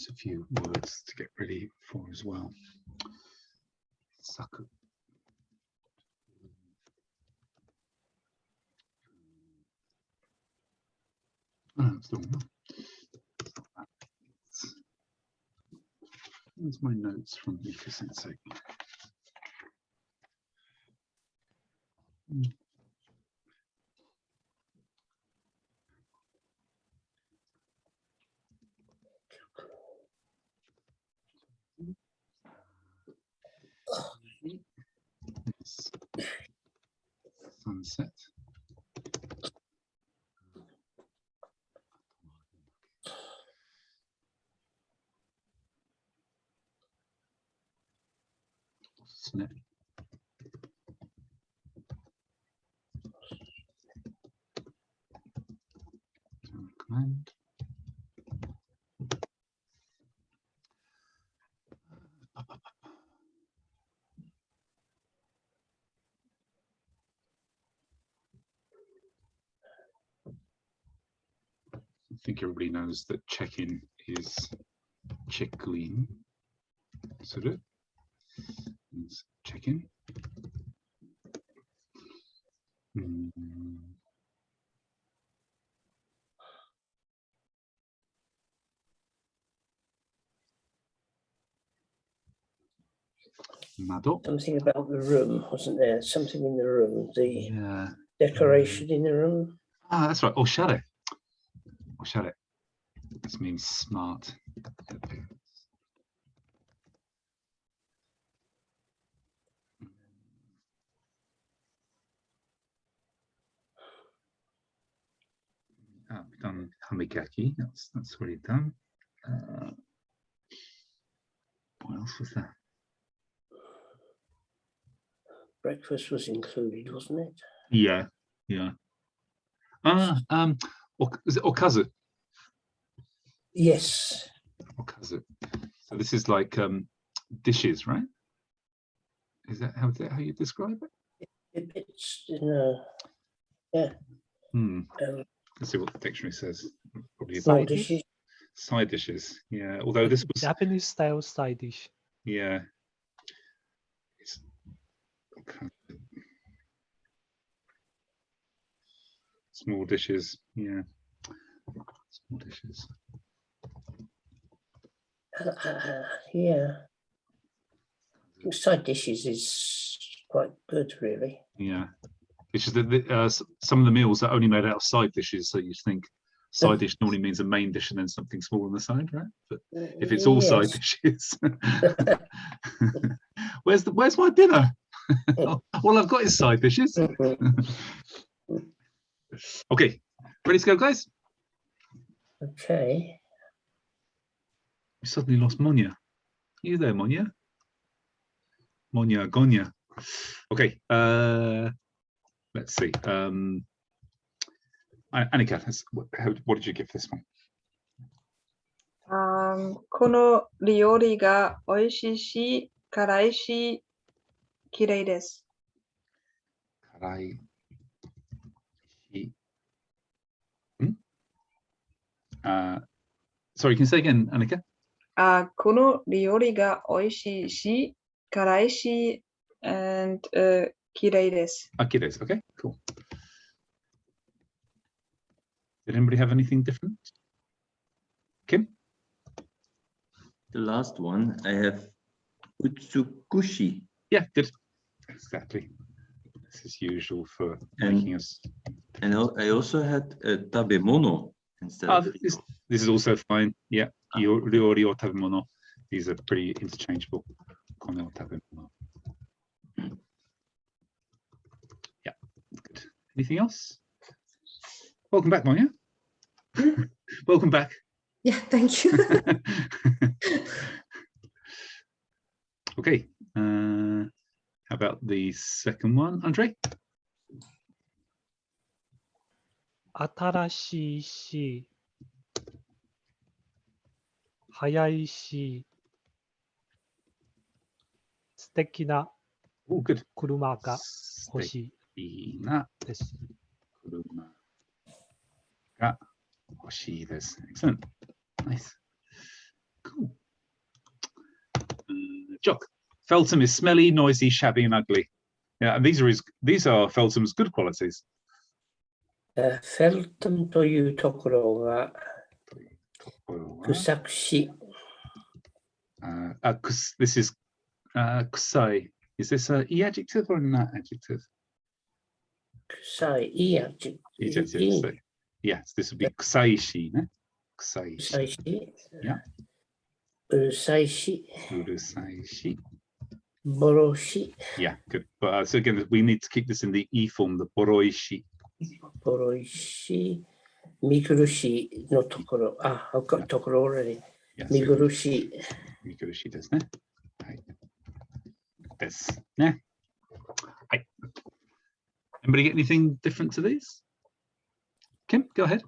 Just a few words to get ready for as well. Saku. Oh, it's the wrong one. Where's my notes from Mika Sensei? Sunset. Snip. Command. I think everybody knows that check-in is check-in. So do check-in. Mado. Something about the room, wasn't there? Something in the room, the Yeah. decoration in the room. Ah, that's right. Oshare. Oshare. This means smart. We've done hamigaki. That's already done. What else was there? Breakfast was included, wasn't it? Yeah, yeah. Is it okazu? Yes. Okazu. So this is like dishes, right? Is that how you describe it? It's yeah. Let's see what the dictionary says. Probably Side dishes. Side dishes. Yeah. Although this was Japanese style side dish. Yeah. It's okazu. Small dishes. Yeah. Small dishes. Yeah. Side dishes is quite good, really. Yeah. It's just that some of the meals are only made out of side dishes, so you think side dish normally means a main dish and then something small on the side, right? But if it's all side dishes, where's my dinner? All I've got is side dishes. Okay, ready to go, guys? Okay. We suddenly lost Monya. Are you there, Monya? Monya, Gonya. Okay, let's see. Annika, what did you give this one? この料理が美味しいし、辛いし、綺麗です。辛いし。Sorry, can you say again, Annika? この料理が美味しいし、辛いし、and 綺麗です。綺麗です. Okay, cool. Did anybody have anything different? Kim? The last one, I have utsukushi. Yeah, good. Exactly. This is usual for making us. And I also had tabemono instead of this is also fine. Yeah, ryori or tabemono. These are pretty interchangeable. Kono or tabemono. Yeah, good. Anything else? Welcome back, Monya. Welcome back. Yeah, thank you. Okay. How about the second one, Andre? 新しいし、早いし、素敵な good. 車が欲しいです。車が欲しいです. Excellent. Nice. Cool. Jock. Feltham is smelly, noisy, shabby, and ugly. Yeah, and these are Feltham's good qualities. Feltham to you tokoro ga kusakushi. This is kusai. Is this an e adjective or a na adjective? Kusai, e adjective. So, yes, this would be kusaishi. Ne? Kusaishi. Kusaishi. Yeah. Urusaishi. Urusaishi. Boroshi. Yeah, good. But so again, we need to keep this in the e form, the boroishi. Boroishi. Migurushi no tokoro. Ah, I've got tokoro already. Yeah, Migurushi. Migurushi desu ne. Right. Desu ne. Right. Anybody get anything different to these? Kim, go ahead.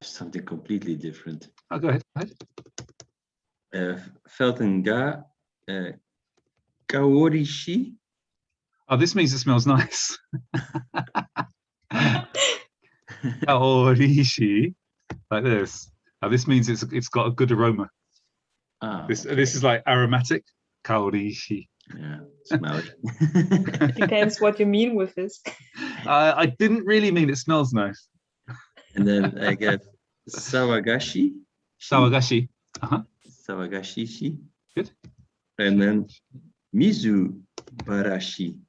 Something completely different. Oh, go ahead. Feltham ga kaorishi. Oh, this means it smells nice. Kaorishi, like this. Now this means it's got a good aroma. This is like aromatic. Kaorishi. Yeah, smell it. Depends what you mean with this. I didn't really mean it smells nice. And then I get sawagashi. Sawagashi. Sawagashi. Good. And then mizu barashi.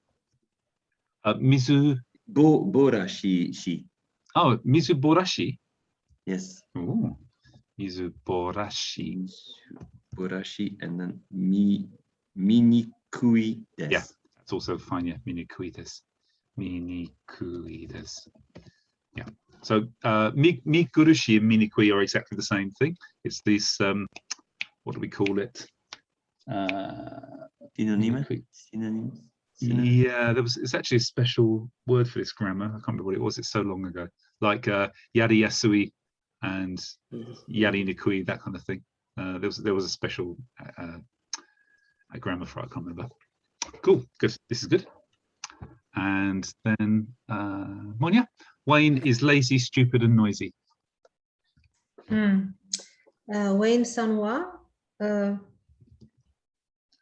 Mizu. Borashi. Oh, mizu borashi. Yes. Ooh. Mizu borashi. Borashi, and then minikui desu. Yeah, that's also fine. Yeah, minikui desu. Minikui desu. Yeah. So migurushi and minikui are exactly the same thing. It's this. What do we call it? Synonyms. Yeah, it's actually a special word for this grammar. I can't remember what it was. It's so long ago. Like yari yasui and yari nikui, that kind of thing. There was a special grammar for it. I can't remember. Cool, good. This is good. And then Monia, Wayne is lazy, stupid, and noisy. Wayne-san wa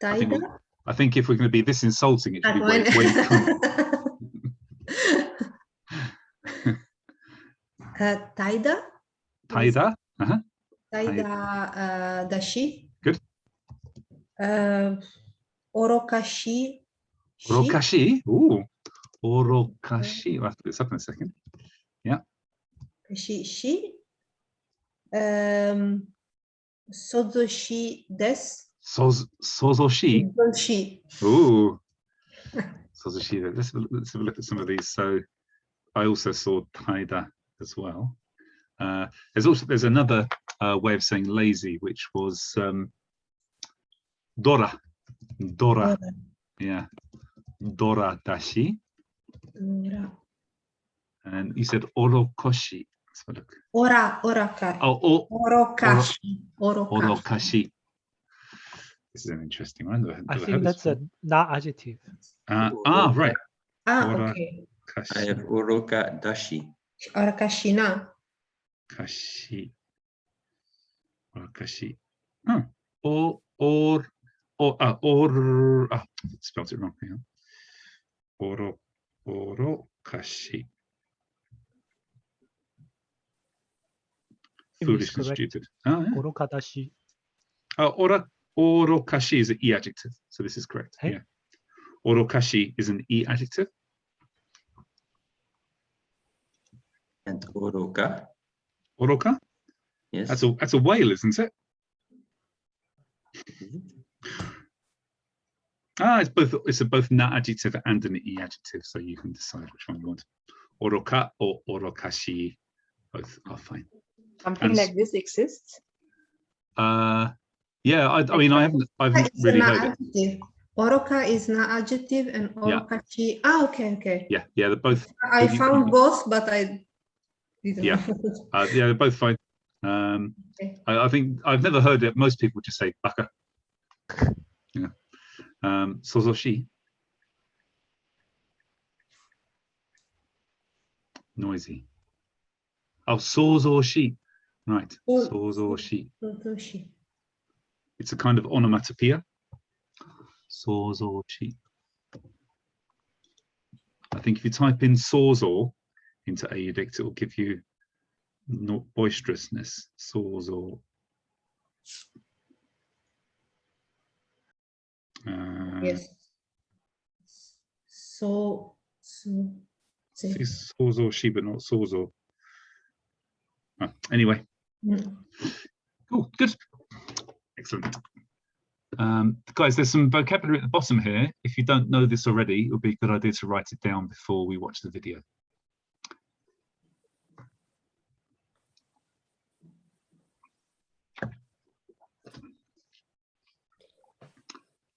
taida. I think if we're going to be this insulting, it should be Wayne. Taida. Taida. Taida dashi. Good. Orokashi. Orokashi. Ooh. Orokashi. I'll have to put this up in a second. Yeah. Shi. Sozoshi desu. Sozoshi. Sozoshi. Ooh. Sozoshi. Let's have a look at some of these. So I also saw taida as well. There's another way of saying lazy, which was Dora. Yeah. Dora dashi. And you said orokoshi. Let's have a look. Oraka. Oh, Orokashi. Orokashi. This is an interesting one. I think that's a na adjective. Right. Okay. I have oroka dashi. Orakashina. Kashi. Orakashi. Spelled it wrong. Hang on. Orokashi. Foolish and stupid. Oh, yeah. Orokadashi. Orokashi is an e adjective, so this is correct. Hey? Yeah. Orokashi is an e adjective. And oroka. Oroka? Yes. That's a whale, isn't it? It's both na adjective and an e adjective, so you can decide which one you want. Oroka or orokashi, both are fine. Something like this exists. Yeah, I mean, I haven't really heard it. Oroka is an adjective and orokashi. Yeah. Okay. Yeah, they're both. I found both, but I didn't. Yeah, they're both fine. Okay. I think I've never heard it. Most people just say baka. Yeah. Sozoshi. Noisy. Oh, sozoshi. Right. Sozoshi. It's a kind of onomatopoeia. Sozo-chi. I think if you type in sozo into Ayudict, it will give you not boisterousness. Sozo. Yes. Sozo-shi, but not sozo. Anyway. Cool, good. Excellent. Guys, there's some vocabulary at the bottom here. If you don't know this already, it would be a good idea to write it down before we watch the video.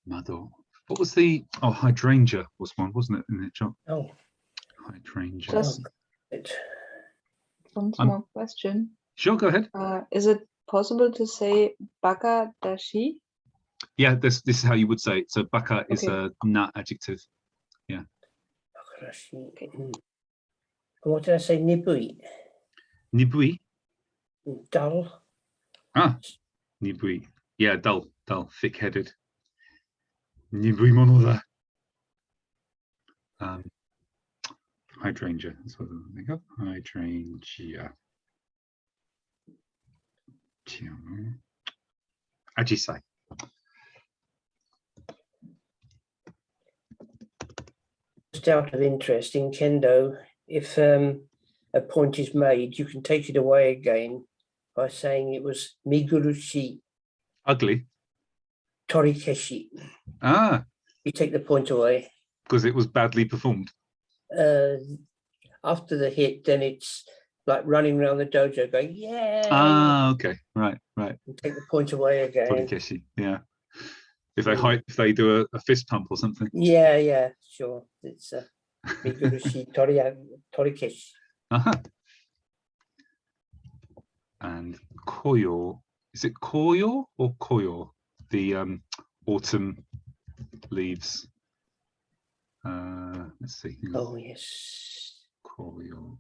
Mado. What was the, oh, hydrangea was one, wasn't it, in the job? Oh. Hydrangea. Just one small question. Sure, go ahead. Is it possible to say baka dashi? Yeah, this is how you would say it. So baka is a na adjective. Yeah. Okay. What did I say? Nibui. Nibui. Dull. Ah, nibui. Yeah, dull, thick-headed. Nibui mono da. Hydrangea. That's what I think of. Hydrangea. Ajisai. Just out of interest, in kendo, if a point is made, you can take it away again by saying it was migurushi Ugly. torikeshi. Ah. You take the point away. Because it was badly performed. After the hit, then it's like running around the dojo going, yeah. Ah, okay. Right. And take the point away again. Torikeshi, yeah. If they do a fist pump or something. Yeah, sure. It's migurushi torikeshi. And koyo, is it koyo or koyo? The autumn leaves. Let's see. Oh yes. Koyo.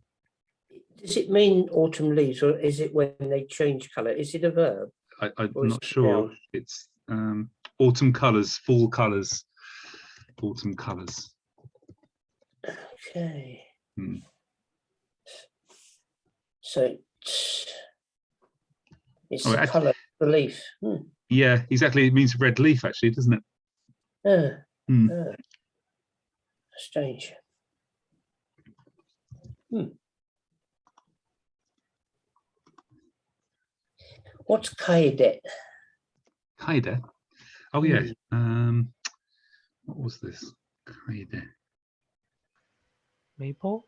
Does it mean autumn leaves, or is it when they change colour? Is it a verb? I'm not sure. It's autumn colours, fall colours, autumn colours. Okay. So it's the colour of the leaf. Yeah, exactly. It means red leaf, actually, doesn't it? Strange. What's kaide? Kaide? Oh, yeah. What was this? Kaide. Maple?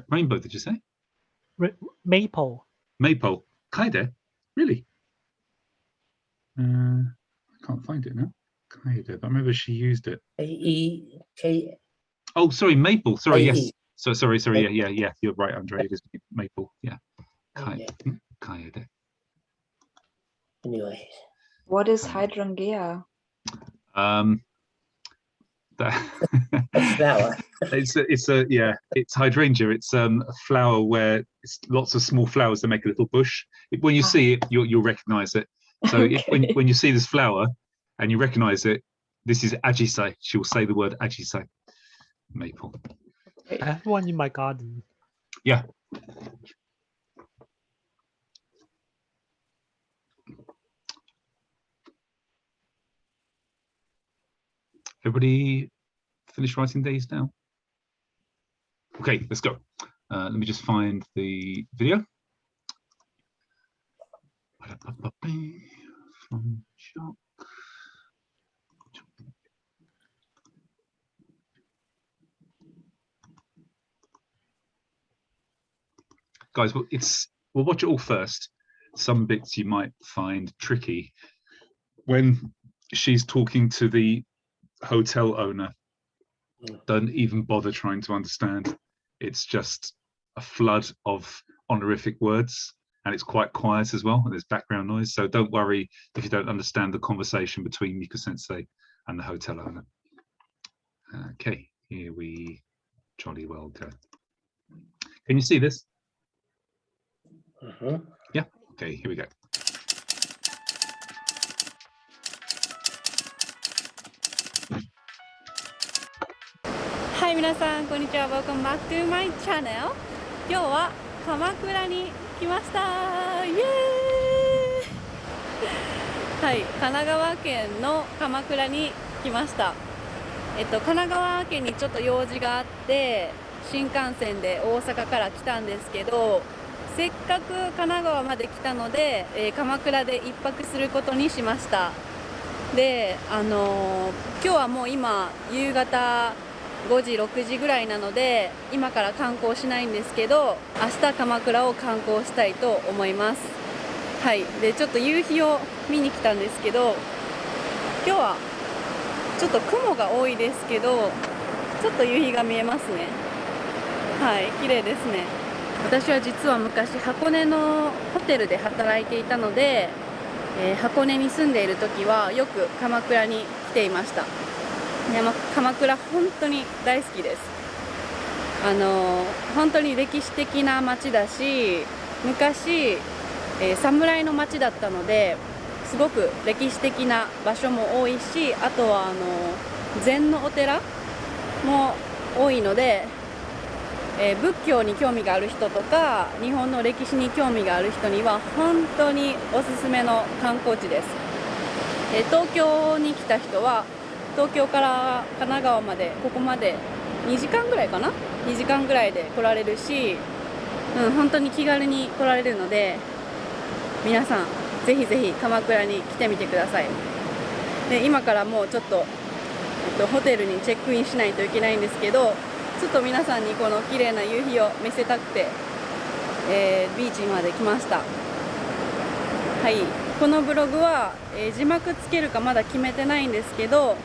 Rainbow, did you say? Maple. Maple. Kaide? Really? I can't find it now. Kaide, but I remember she used it. A-E-K. Oh, sorry, maple. Sorry, yes. So sorry. A Yeah. You're right, Andre. It is maple. Yeah. Kaide. Anyway. What is hydrangea? A flower. It's hydrangea. It's a flower where it's lots of small flowers that make a little bush. When you see it, you'll recognize it. So when you see this flower and you recognize it, this is ajisai. She will say the word ajisai. Maple. I have one in my garden. Yeah. Everybody finish writing these now? Okay, let's go. Let me just find the video. From Shock. Guys, we'll watch it all first. Some bits you might find tricky. When she's talking to the hotel owner, don't even bother trying to understand. It's just a flood of honorific words, and it's quite quiet as well, and there's background noise. So don't worry if you don't understand the conversation between Miko Sensei and the hotel owner. Okay, here we jolly well go. Can you see this? Yeah, okay, here we go. 皆さんこんにちは。Welcome back to my channel。今日は鎌倉に来ました。イエーイはい、神奈川県の鎌倉に来ました。神奈川県にちょっと用事があって新幹線で大阪から来たんですけど、せっかく神奈川まで来たので、鎌倉で一泊することにしました。で、今日はもう今夕方5時6時ぐらいなので今から観光しないんですけど、明日鎌倉を観光したいと思います。はい、でちょっと夕日を見に来たんですけど、今日はちょっと雲が多いですけどちょっと夕日が見えますね。はい、綺麗ですね。私は実は昔箱根のホテルで働いていたので、箱根に住んでいる時はよく鎌倉に来ていました。鎌倉本当に大好きです。本当に歴史的な街だし、昔、侍の街だったのですごく歴史的な場所も多いし、あとは禅のお寺も多いので、仏教に興味がある人とか日本の歴史に興味がある人には本当におすすめの観光地です。東京に来た人は東京から神奈川までここまで2時間ぐらいかな、2時間ぐらいで来られるし、本当に気軽に来られるので皆さんぜひぜひ鎌倉に来てみてください。で今からもうちょっと、ホテルにチェックインしないといけないんですけど、ちょっと皆さんにこの綺麗な夕日を見せたくて、ビーチまで来ました。はい、このブログは、字幕つけるかまだ決めてないんですけど、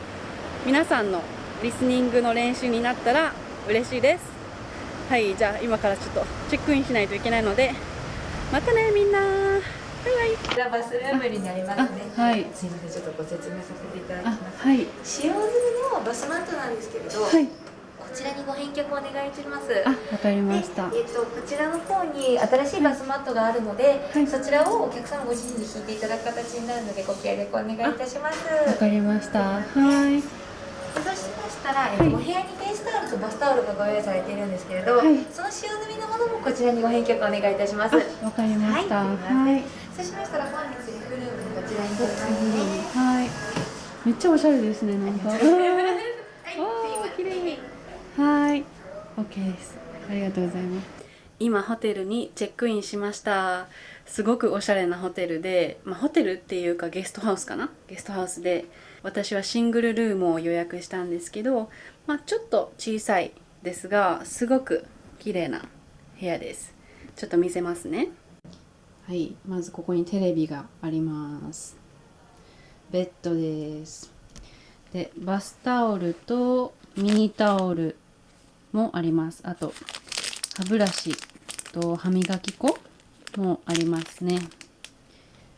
皆さんのリスニングの練習になったら嬉しいです。はい、じゃあ今からちょっとチェックインしないといけないので、またねみんな。バイバイ。こちらバスルームになりますね。はい。すいません、ちょっとご説明させていただきます。はい。使用済みのバスマットなんですけれど、はい。こちらにご返却お願いします。わかりました。こちらの方に新しいバスマットがあるので、そちらをお客様ご自身で引いていただく形になるのでご協力お願いいたします。わかりました。はい。そうしましたら、お部屋にフェイスタオルとバスタオルがご用意されているんですけれど、その使用済みのものもこちらにご返却お願いいたします。わかりました。はい。そうしましたら本日リフルームこちらになりますね。はい。めっちゃおしゃれですね、なんか。はい、綺麗。はい。OK です。ありがとうございます。今ホテルにチェックインしました。すごくおしゃれなホテルで、ホテルっていうかゲストハウスかな、ゲストハウスで私はシングルルームを予約したんですけど、ちょっと小さいですがすごく綺麗な部屋です。ちょっと見せますね。はい、まずここにテレビがあります。ベッドです。でバスタオルとミニタオルもあります。あと歯ブラシと歯磨き粉もありますね。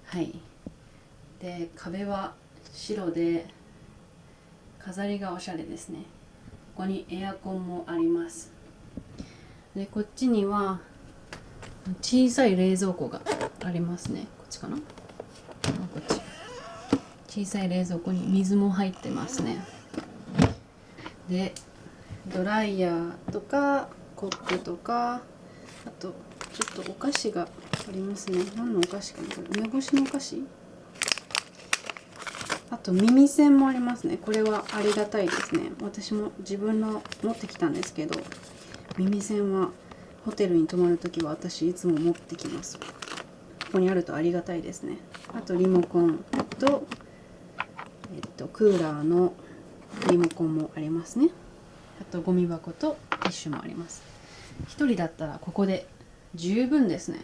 はい。で壁は白で飾りがおしゃれですね。ここにエアコンもあります。でこっちには小さい冷蔵庫がありますね。こっちかな、こっち。小さい冷蔵庫に水も入ってますね。でドライヤーとかコップとか、あとちょっとお菓子がありますね。何のお菓子かな、これ梅干しのお菓子。あと耳栓もありますね。これはありがたいですね。私も自分の持ってきたんですけど、耳栓はホテルに泊まるときは私いつも持ってきます。ここにあるとありがたいですね。あとリモコンと、クーラーのリモコンもありますね。あとゴミ箱とティッシュもあります。1人だったらここで十分ですね。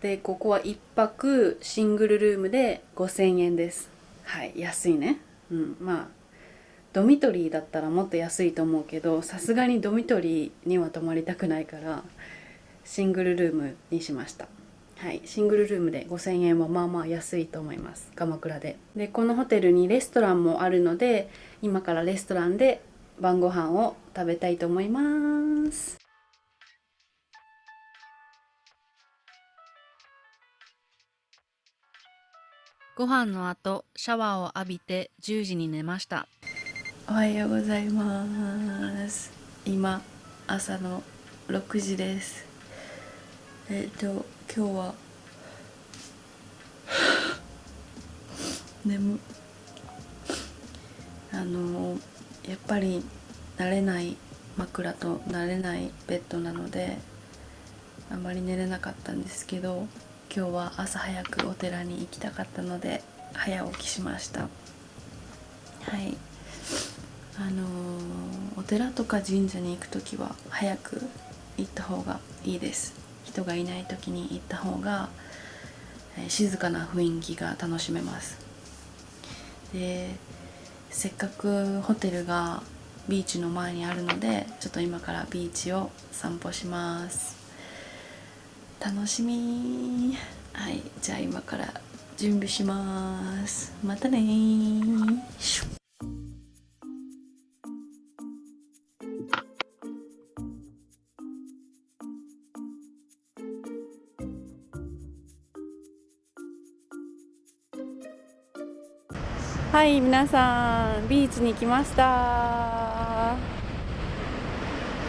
でここは1泊シングルルームで5000円です。はい、安いね。ドミトリーだったらもっと安いと思うけど、さすがにドミトリーには泊まりたくないからシングルルームにしました。はい、シングルルームで5000円はまあまあ安いと思います、鎌倉で。でこのホテルにレストランもあるので、今からレストランで晩ご飯を食べたいと思います。ご飯の後シャワーを浴びて10時に寝ました。おはようございます。今朝の6時です。今日は眠やっぱり慣れない枕と慣れないベッドなのであまり寝れなかったんですけど、今日は朝早くお寺に行きたかったので早起きしました。はい、お寺とか神社に行くときは早く行った方がいいです。人がいない時に行った方が静かな雰囲気が楽しめます。で、せっかくホテルがビーチの前にあるので、ちょっと今からビーチを散歩します。楽しみ。はい、じゃあ今から準備します。またねー。はい、皆さんビーチに来ました。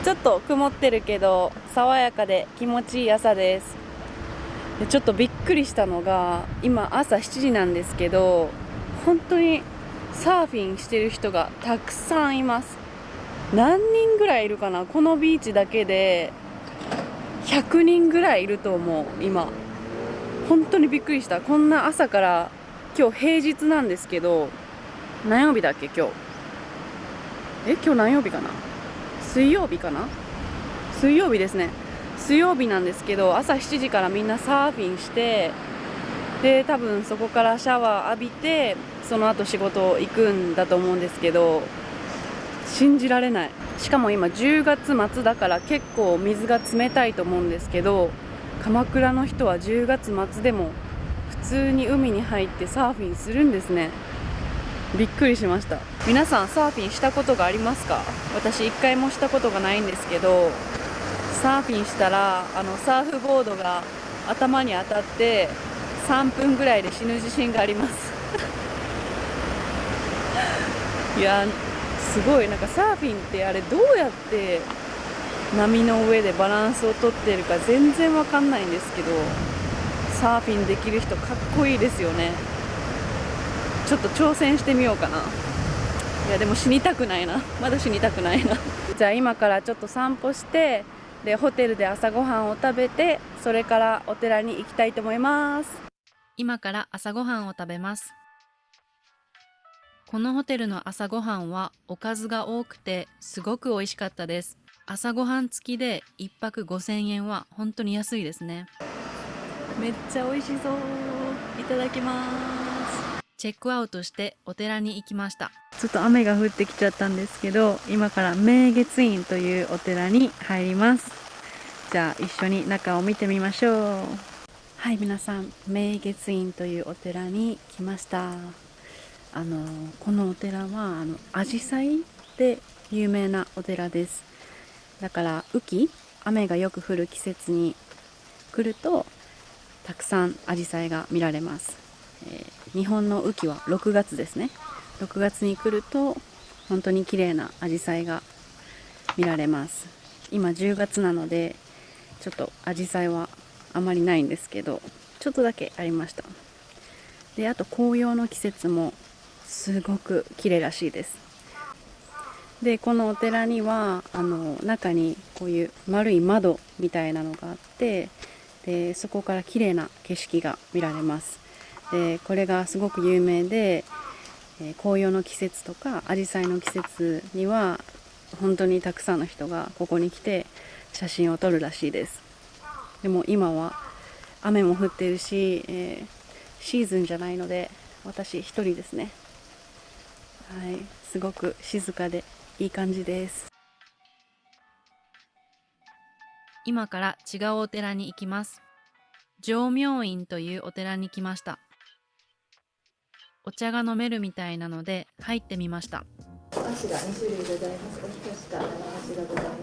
ちょっと曇ってるけど爽やかで気持ちいい朝です。でちょっとびっくりしたのが、今朝7時なんですけど、本当にサーフィンしてる人がたくさんいます。何人ぐらいいるかな、このビーチだけで100人ぐらいいると思う。今本当にびっくりした。こんな朝から。今日平日なんですけど、何曜日だっけ今日。今日何曜日かな、水曜日かな、水曜日ですね。水曜日なんですけど、朝7時からみんなサーフィンして、で多分そこからシャワー浴びてその後仕事行くんだと思うんですけど、信じられない。しかも今10月末だから結構水が冷たいと思うんですけど、鎌倉の人は10月末でも普通に海に入ってサーフィンするんですね。びっくりしました。皆さんサーフィンしたことがありますか？私一回もしたことがないんですけど、サーフィンしたらサーフボードが頭に当たって3分ぐらいで死ぬ自信がありますいやすごい、なんかサーフィンってあれどうやって波の上でバランスをとってるか全然わかんないんですけど、サーフィンできる人かっこいいですよね。ちょっと挑戦してみようかな。いやでも死にたくないな、まだ死にたくないなじゃあ今からちょっと散歩して、でホテルで朝ごはんを食べて、それからお寺に行きたいと思います。今から朝ごはんを食べます。このホテルの朝ごはんはおかずが多くてすごく美味しかったです。朝ごはん付きで1泊5000円は本当に安いですね。めっちゃ美味しそう。いただきます。チェックアウトしてお寺に行きました。ちょっと雨が降ってきちゃったんですけど、今から明月院というお寺に入ります。じゃあ一緒に中を見てみましょう。はい、皆さん明月院というお寺に来ました。このお寺はアジサイで有名なお寺です。だから雨がよく降る季節に来るとたくさんアジサイが見られます。日本の雨季は6月ですね。6月に来ると本当に綺麗なアジサイが見られます。今10月なのでちょっとアジサイはあまりないんですけど、ちょっとだけありました。であと紅葉の季節もすごく綺麗らしいです。でこのお寺には中にこういう丸い窓みたいなのがあって、でそこから綺麗な景色が見られます。でこれがすごく有名で、紅葉の季節とかアジサイの季節には本当にたくさんの人がここに来て写真を撮るらしいです。でも今は雨も降っているし、シーズンじゃないので私一人ですね。はい、すごく静かでいい感じです。今から違うお寺に行きます。浄明院というお寺に来ました。お茶が飲めるみたいなので入ってみました。お菓子が2種類ございます。おひたしか生菓子がございま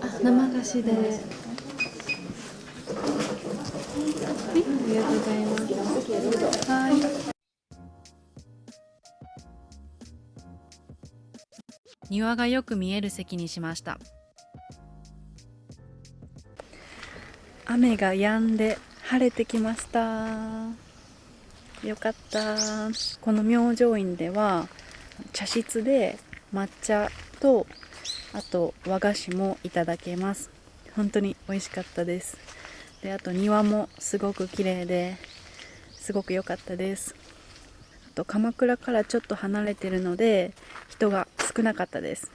す。生菓子で、はい、ありがとうございます。はい。庭がよく見える席にしました。雨が止んで晴れてきました。よかった。この明星院では茶室で抹茶とあと和菓子もいただけます。本当に美味しかったです。で、あと庭もすごく綺麗ですごく良かったです。あと鎌倉からちょっと離れてるので人が少なかったです。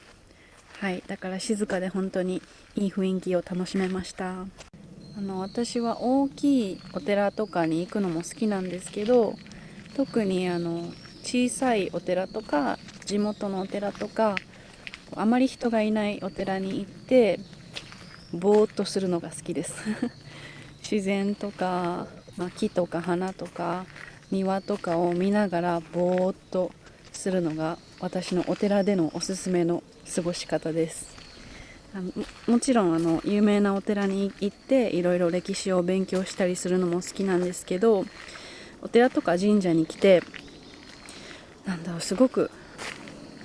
はい、だから静かで本当にいい雰囲気を楽しめました。私は大きいお寺とかに行くのも好きなんですけど、特に小さいお寺とか地元のお寺とかあまり人がいないお寺に行ってぼーっとするのが好きです自然とか、木とか花とか庭とかを見ながらぼーっとするのが私のお寺でのおすすめの過ごし方です。もちろん有名なお寺に行っていろいろ歴史を勉強したりするのも好きなんですけど、お寺とか神社に来てすごく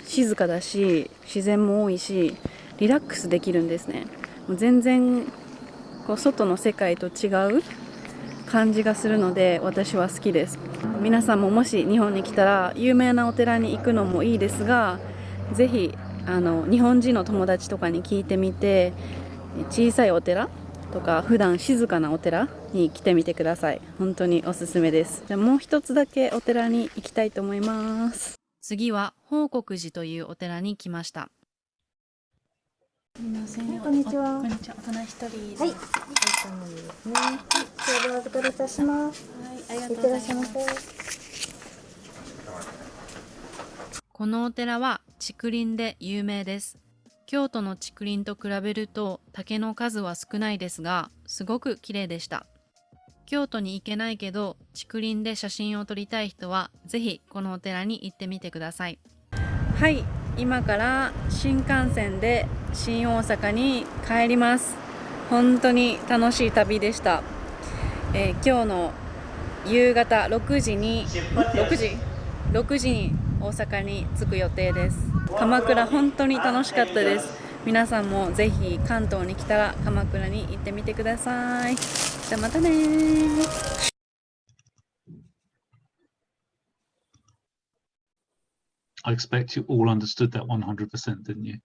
静かだし自然も多いしリラックスできるんですね。もう全然外の世界と違う感じがするので私は好きです。皆さんももし日本に来たら有名なお寺に行くのもいいですが、ぜひ日本人の友達とかに聞いてみて、小さいお寺とか普段静かなお寺に来てみてください。本当におすすめです。じゃあもう一つだけお寺に行きたいと思います。次は報国寺というお寺に来ました。すみません。こんにちは。こんにちは。大人一人で。はい。ですね。はい。今日はお預かりいたします。はい、ありがいっとうございてらっしゃいまます。せ。このお寺は竹林で有名です。京都の竹林と比べると竹の数は少ないですが、すごく綺麗でした。京都に行けないけど竹林で写真を撮りたい人はぜひこのお寺に行ってみてください。はい、今から新幹線で新大阪に帰ります。本当に楽しい旅でした。今日の夕方6時に大阪に着く予定です。鎌倉本当に楽しかったです。皆さんもぜひ関東に来たら鎌倉に行ってみてください。じゃあまたねー。I expect you all understood that 100%, didn't you?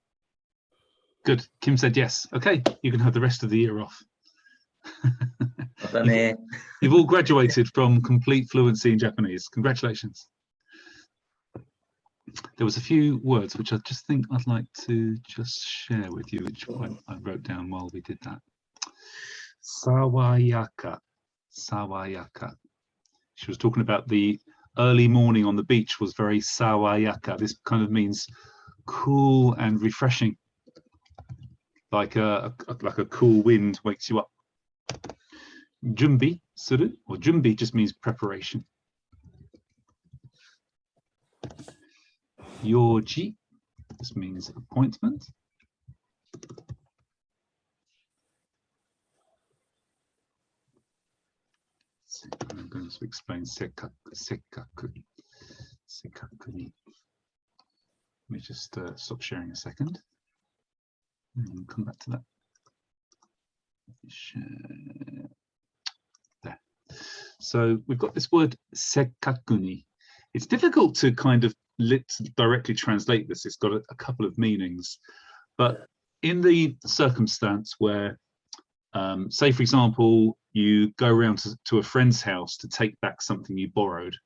Good. Kim said yes. Okay, you can have the rest of the year off. You've all graduated from complete fluency in Japanese. Congratulations. There was a few words which I just think I'd like to just share with you, which I wrote down while we did that. Sawayaka. Sawayaka. She was talking about the early morning on the beach was very sawayaka. This kind of means cool and refreshing, like a cool wind wakes you up. Junbi suru, or junbi just means preparation. Yoji, this means appointment. I'm going to explain sekkaku ni. Let me just stop sharing a second and come back to that. Share. There. So we've got this word sekkaku ni. It's difficult to kind of directly translate this. It's got a couple of meanings, but in the circumstance where say, for example, you go around to a friend's house to take back something you borrowed,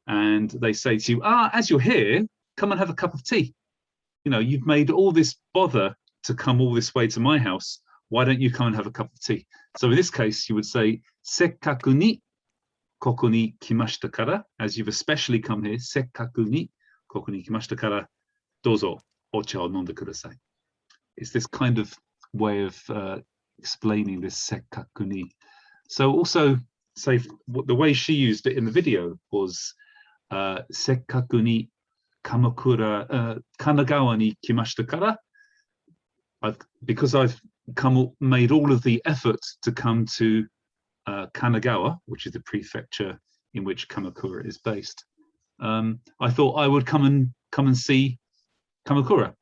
and they say to you, as you're here, come and have a cup of tea. You know, you've made all this bother to come all this way to my house. Why don't you come and have a cup of tea? So in this case, you would say, sekkaku ni koko ni kimashita kara, as you've especially come here, sekkaku ni koko ni kimashita kara, dozo ocha o nonde kudasai. It's this kind of way of explaining this sekkaku ni. So also say the way she used it in the video was sekkaku ni Kamakura Kanagawa ni kimashita kara. Because I've made all of the effort to come to Kanagawa, which is the prefecture in which Kamakura is based. I thought I would come and see Kamakura.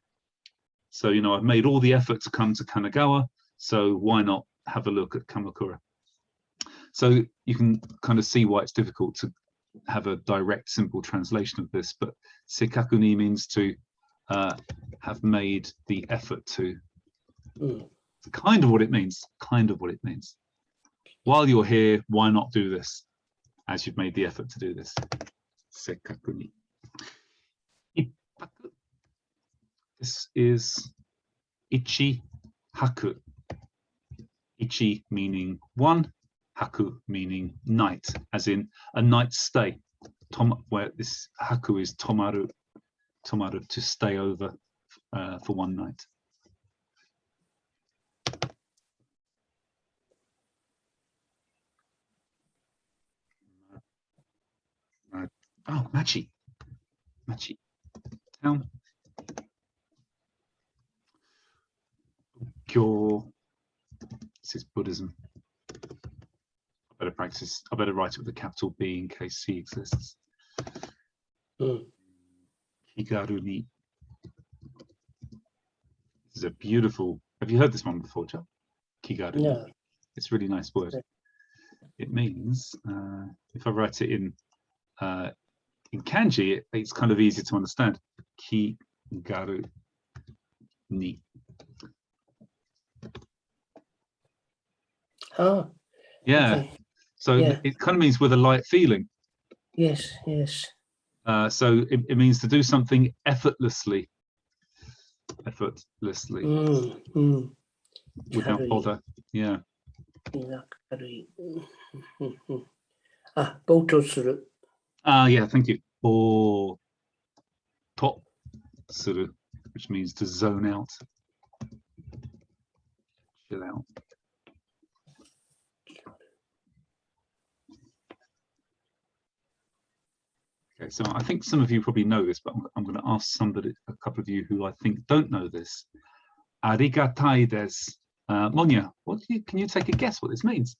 So, you know, I've made all the effort to come to Kanagawa, so why not have a look at Kamakura? So you can kind of see why it's difficult to have a direct, simple translation of this, but sekaku ni means to have made the effort to. Kind of what it means, kind of what it means. While you're here, why not do this, as you've made the effort to do this? Sekaku ni. Ippaku. This is ichi haku. Ichi meaning one, haku meaning night, as in a night's stay. Where this haku is tomaru, tomaru, to stay over for one night. Oh, Machi. Machi. Town. Kyo. This is Buddhism. I better practice. I better write it with a capital B in case C exists. Kigaru ni. This is a beautiful. Have you heard this one before, Joe? Kigaru ni. No. It's a really nice word. It means, if I write it in kanji, it's kind of easy to understand. Kigaru ni. Oh. Yeah. Okay. So Yeah. it kind of means with a light feeling. Yes, yes. So it means to do something effortlessly. Effortlessly. Without bother. Yeah. Boto suru. Yeah, thank you. Or to suru, which means to zone out. Chill out. Okay, so I think some of you probably know this, but I'm going to ask a couple of you who I think don't know this. Arigatai desu. Monya, can you take a guess what this means?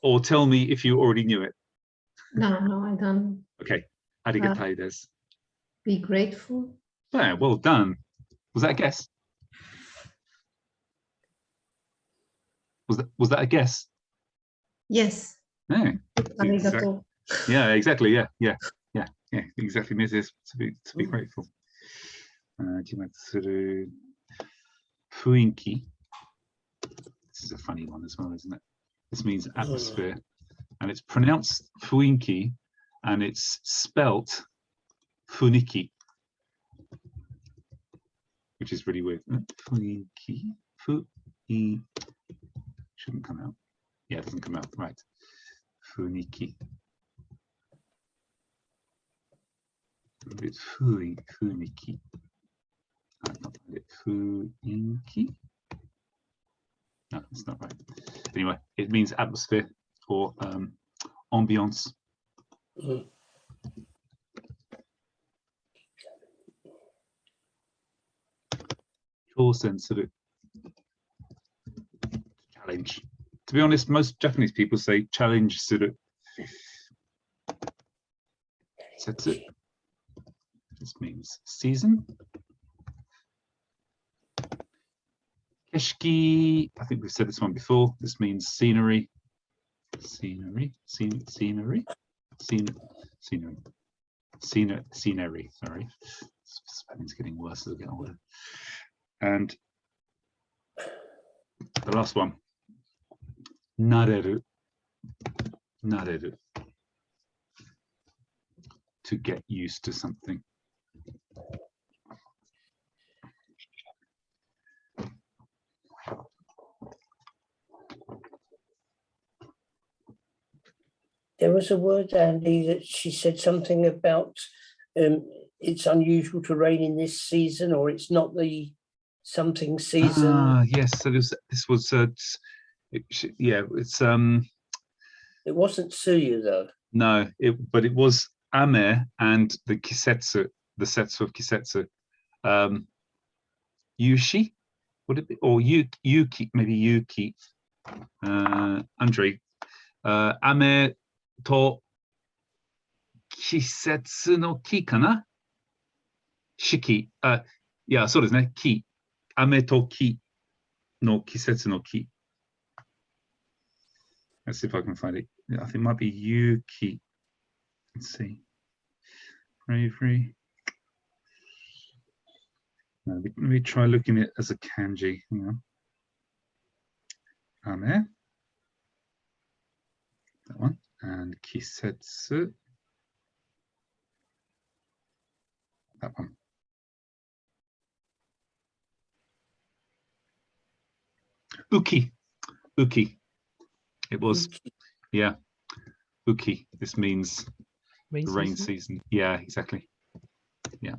Or tell me if you already knew it. No, I don't. Okay, arigatai desu. Be grateful. Yeah, well done. Was that a guess? Was that a guess? Yes. Yeah. Arigato. Yeah, exactly. Yeah. Exactly. Means this to be grateful. Kimatsuru fuinki. This is a funny one as well, isn't it? This means atmosphere, and it's pronounced fuinki, and it's spelt funiki, which is really weird. Fuinki, shouldn't come out. Yeah, it doesn't come out right. Funiki. It's funiki. Not it. Fuinki. No, it's not right. Anyway, it means atmosphere or ambiance. Challenge. To be honest, most Japanese people say challenge suru. Setsu. This means season. Keshiki, I think we've said this one before. This means scenery. Scenery. Scenery. Sorry. Spelling's getting worse as I get older. And the last one. Nareru. Nareru. To get used to something. There was a word, Andy, that she said something about it's unusual to rain in this season, or it's not the something season. Yes. So this was it's it wasn't Tsuyu though. No, but it was Ame and the Kisetsu, the setsu of Kisetsu. Yushi, would it be, or Yuki, maybe Yuki. Andre, Ame to 季節の木かな四季。いや、そうですね。木。雨と木の季節の木。Let's see if I can find it. I think it might be Yuki. Let's see. Bravery. No, let me try looking at it as a kanji. Hang on. Ame. That one. And kisetsu. That one. Uki. Uki. It was. Yeah. Uki. This means rain season. Yeah, exactly. Yeah.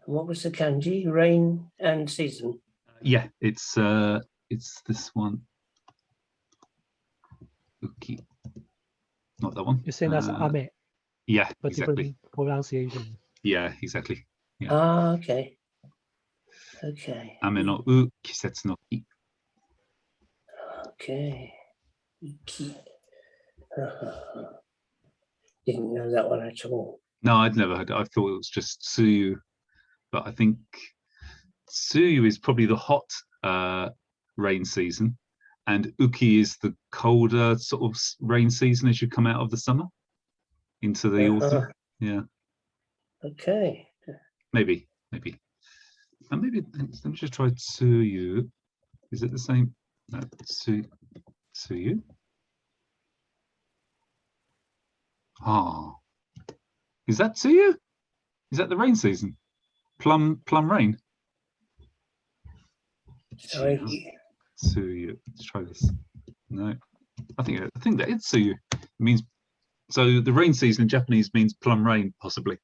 What was the kanji? Rain and season. Yeah, it's this one. Uki. Not that one. You say that's ame, Yeah, but exactly. different pronunciation. Yeah, exactly. Yeah. Ah, okay. Okay. Ame no u, kisetsu no ki. Okay. Iki. Didn't know that one at all. No, I'd never heard it. I thought it was just tsuyu, but I think tsuyu is probably the hot rain season, and uki is the colder sort of rain season as you come out of the summer into the autumn. Yeah. Okay. Maybe. And maybe let me just try tsuyu. Is it the same? No, tsuyu. Ah. Is that tsuyu? Is that the rain season? Plum rain. Sorry. Tsuyu. Let's try this. No. I think that it's tsuyu. It means so the rain season in Japanese means plum rain, possibly.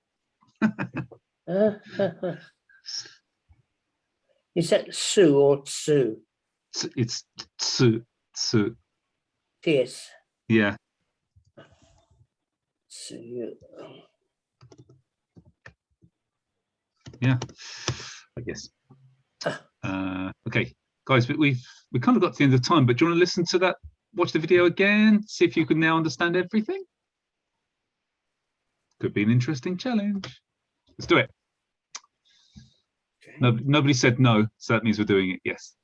Is that su or tsu? It's tsu. Yes. Yeah. Tsu. Yeah, I guess. Okay, guys, we kind of got to the end of time, but do you want to listen to that? Watch the video again, see if you can now understand everything. Could be an interesting challenge. Let's do it. Okay. Nobody said no, so that means we're doing it. Yes.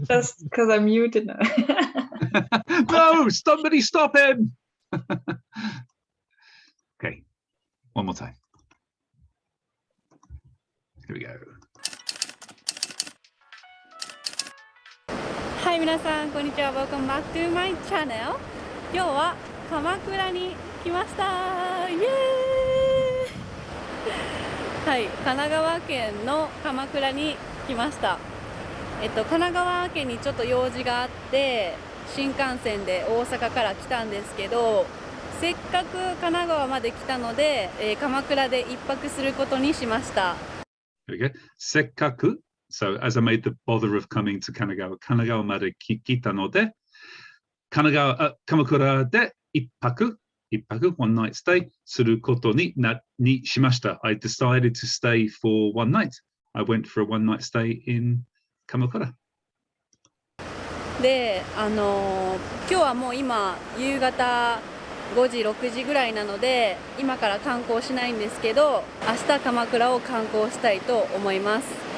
Just because I'm muted now. No, somebody stop him. Okay, one more time. Here we go. はい、皆さんこんにちは。Welcome back to my channel。今日は鎌倉に来ました。イエーイ。はい、神奈川県の鎌倉に来ました。神奈川県にちょっと用事があって新幹線で大阪から来たんですけど、せっかく神奈川まで来たので、鎌倉で一泊することにしました。There we go. せっかく So as I made the bother of coming to Kanagawa まで来たので、鎌倉で一泊 one night stay することにしました。I decided to stay for one night. I went for a one night stay in 鎌倉。で、今日はもう今夕方5時6時ぐらいなので今から観光しないんですけど、明日鎌倉を観光したいと思います。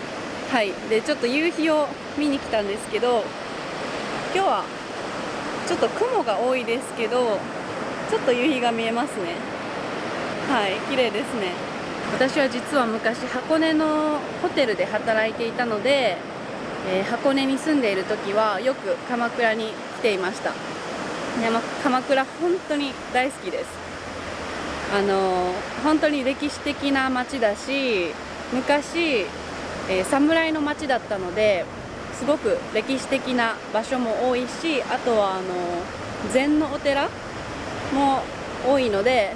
はい、でちょっと夕日を見に来たんですけど、今日はちょっと雲が多いですけどちょっと夕日が見えますね。はい、綺麗ですね。私は実は昔箱根のホテルで働いていたので、箱根に住んでいる時はよく鎌倉に来ていました。鎌倉本当に大好きです。本当に歴史的な街だし、昔侍の町だったのですごく歴史的な場所も多いし、あとは禅のお寺も多いので、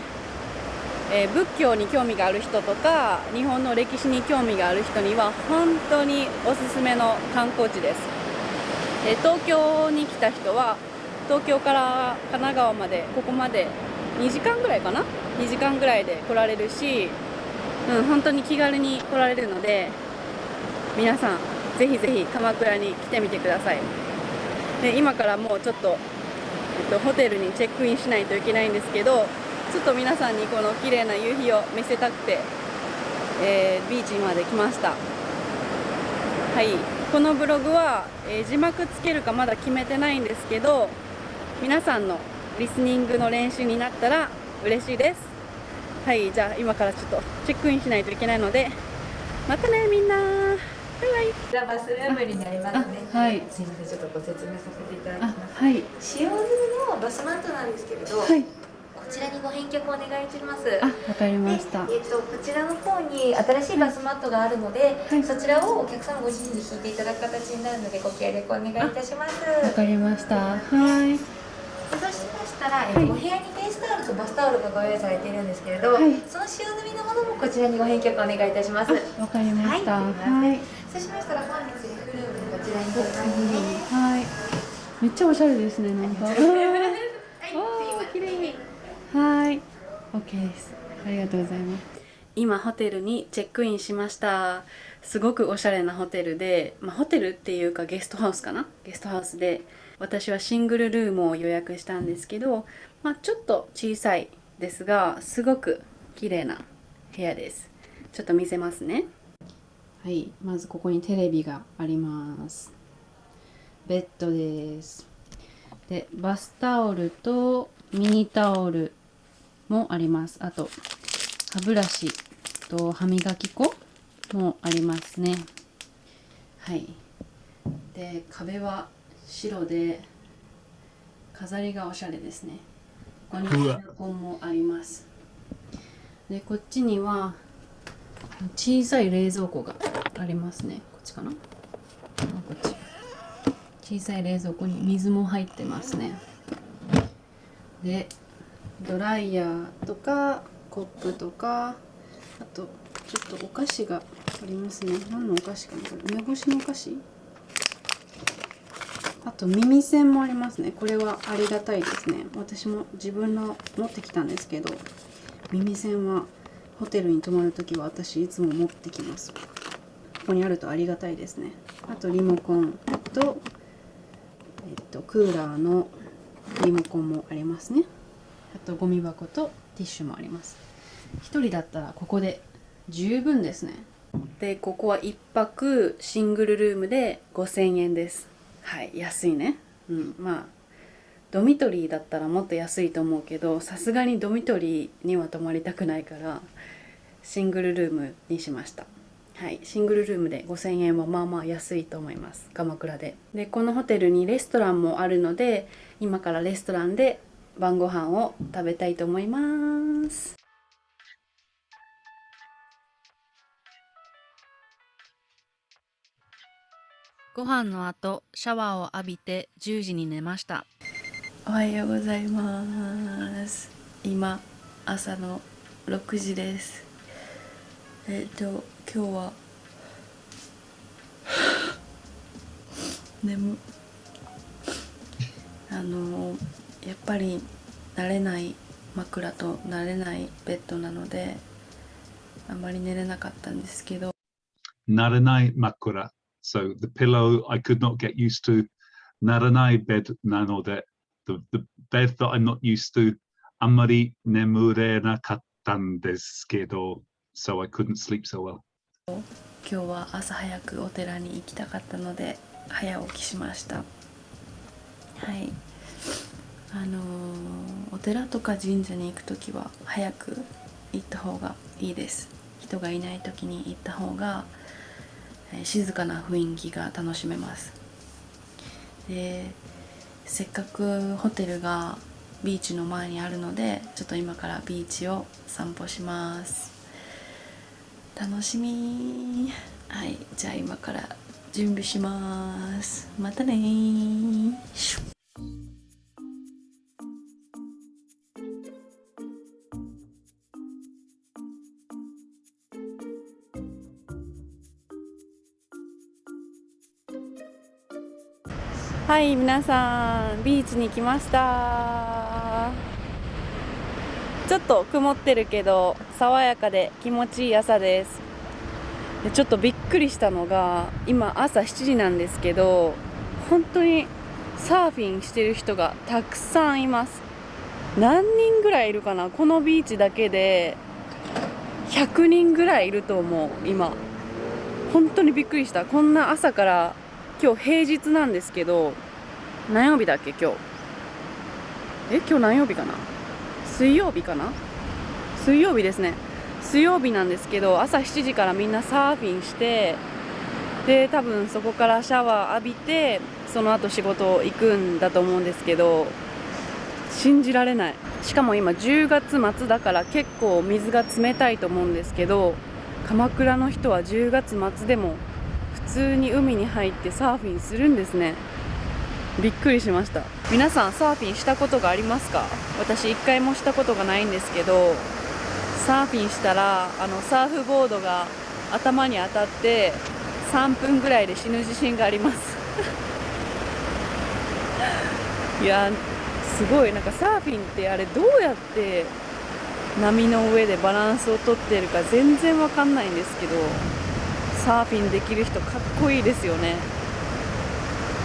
仏教に興味がある人とか日本の歴史に興味がある人には本当におすすめの観光地です。東京に来た人は東京から神奈川までここまで2時間ぐらいかな、2時間ぐらいで来られるし、本当に気軽に来られるので皆さんぜひぜひ鎌倉に来てみてください。で今からもうちょっとホテルにチェックインしないといけないんですけど、ちょっと皆さんにこの綺麗な夕日を見せたくて、ビーチまで来ました。はい、このブログは、字幕つけるかまだ決めてないんですけど、皆さんのリスニングの練習になったら嬉しいです。はい、じゃあ今からちょっとチェックインしないといけないので、またねみんな。バイバイ。こちらバスルームになりますね。はい。すみません、ちょっとご説明させていただきます。はい。使用済みのバスマットなんですけれど、はい。こちらにご返却お願いします。わかりました。こちらの方に新しいバスマットがあるので、そちらをお客様ご自身で引いていただく形になるので、ご協力お願いいたします。わかりました。はい。そうしましたら、お部屋にフェイスタオルとバスタオルがご用意されているんですけれど、その使用済みのものもこちらにご返却お願いいたします。わかりました。はい。そうしましたら本日Fルームこちらにございます。はい。めっちゃおしゃれですね、なんか。綺麗。はい。OK です。ありがとうございます。今ホテルにチェックインしました。すごくおしゃれなホテルで、ホテルっていうかゲストハウスかな？ゲストハウスで、私はシングルルームを予約したんですけど、ちょっと小さいですが、すごく綺麗な部屋です。ちょっと見せますね。はい、まずここにテレビがあります。ベッドです。で、バスタオルとミニタオルもあります。あと、歯ブラシと歯磨き粉もありますね。はい。で、壁は白で、飾りがおしゃれですね。ここにエアコンもあります。で、こっちには小さい冷蔵庫がありますね。こっちかな？こっち。小さい冷蔵庫に水も入ってますね。で、ドライヤーとかコップとか、あとちょっとお菓子がありますね。何のお菓子かな？これ梅干しのお菓子？あと耳栓もありますね。これはありがたいですね。私も自分の持ってきたんですけど、耳栓はホテルに泊まるときは私いつも持ってきます。ここにあるとありがたいですね。あとリモコンと、クーラーのリモコンもありますね。あとゴミ箱とティッシュもあります。一人だったらここで十分ですね。で、ここは1泊シングルルームで5000円です。はい、安いね。ドミトリーだったらもっと安いと思うけど、さすがにドミトリーには泊まりたくないからシングルルームにしました。はい、シングルルームで5000円はまあまあ安いと思います。鎌倉で。で、このホテルにレストランもあるので、今からレストランで晩ご飯を食べたいと思います。ご飯の後、シャワーを浴びて10時に寝ました。おはようございます。今、朝の6時です。今日は眠やっぱり慣れない枕と慣れないベッドなのであんまり寝れなかったんですけど、Naranai makura. So the pillow I could not get used to. Naranai bed nanode. The bed that I'm not used to. Amari nemure nakattan desu kedo. So I couldn't sleep so well. 今日は朝早くお寺に行きたかったので早起きしました。はい。お寺とか神社に行くときは早く行った方がいいです。人がいないときに行った方が静かな雰囲気が楽しめます。で、せっかくホテルがビーチの前にあるので、ちょっと今からビーチを散歩します。楽しみ。はい、じゃあ今から準備します。またねー。はい、皆さんビーチに来ました。ちょっと曇ってるけど爽やかで気持ちいい朝です。で、ちょっとびっくりしたのが今朝7時なんですけど、本当にサーフィンしてる人がたくさんいます。何人ぐらいいるかな。このビーチだけで100人ぐらいいると思う。今本当にびっくりした。こんな朝から、今日平日なんですけど、何曜日だっけ今日。今日何曜日かな。水曜日かな。水曜日ですね。水曜日なんですけど、朝7時からみんなサーフィンして、で多分そこからシャワー浴びて、その後仕事行くんだと思うんですけど、信じられない。しかも今10月末だから結構水が冷たいと思うんですけど、鎌倉の人は10月末でも普通に海に入ってサーフィンするんですね。びっくりしました。皆さんサーフィンしたことがありますか？私1回もしたことがないんですけど、サーフィンしたらサーフボードが頭に当たって3分ぐらいで死ぬ自信がありますいやすごい、なんかサーフィンってあれどうやって波の上でバランスをとってるか全然わかんないんですけど、サーフィンできる人かっこいいですよね。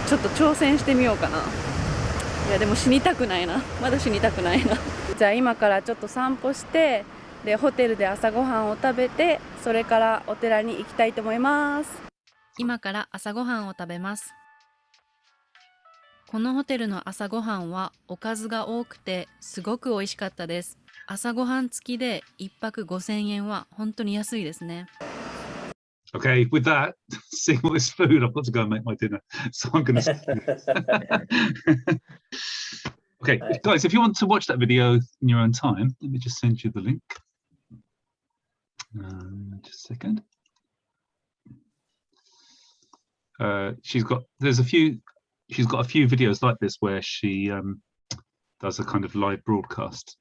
ちょっと挑戦してみようかな。いやでも死にたくないな。まだ死にたくないなじゃあ今からちょっと散歩して、でホテルで朝ごはんを食べて、それからお寺に行きたいと思います。今から朝ごはんを食べます。このホテルの朝ごはんはおかずが多くてすごく美味しかったです。朝ごはん付きで1泊5000円は本当に安いですね。Okay, with that, seeing all this food, I've got to go and make my dinner. So I'm going to. Okay, guys, if you want to watch that video in your own time, let me just send you the link. Just a second. She's got a few videos like this where she does a kind of live broadcast,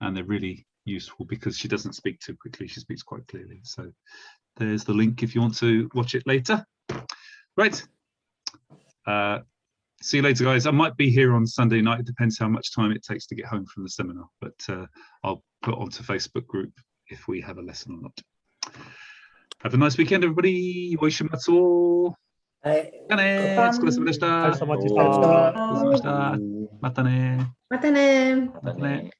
and they're really useful because she doesn't speak too quickly. She speaks quite clearly. So there's the link if you want to watch it later. Right. See you later, guys. I might be here on Sunday night. It depends how much time it takes to get home from the seminar, but I'll put onto Facebook group if we have a lesson or not. Have a nice weekend, everybody. おいしまつお。はい。じゃあね。お疲れ様でした。お疲れ様でしお疲れ様でした。またね。またね。またね。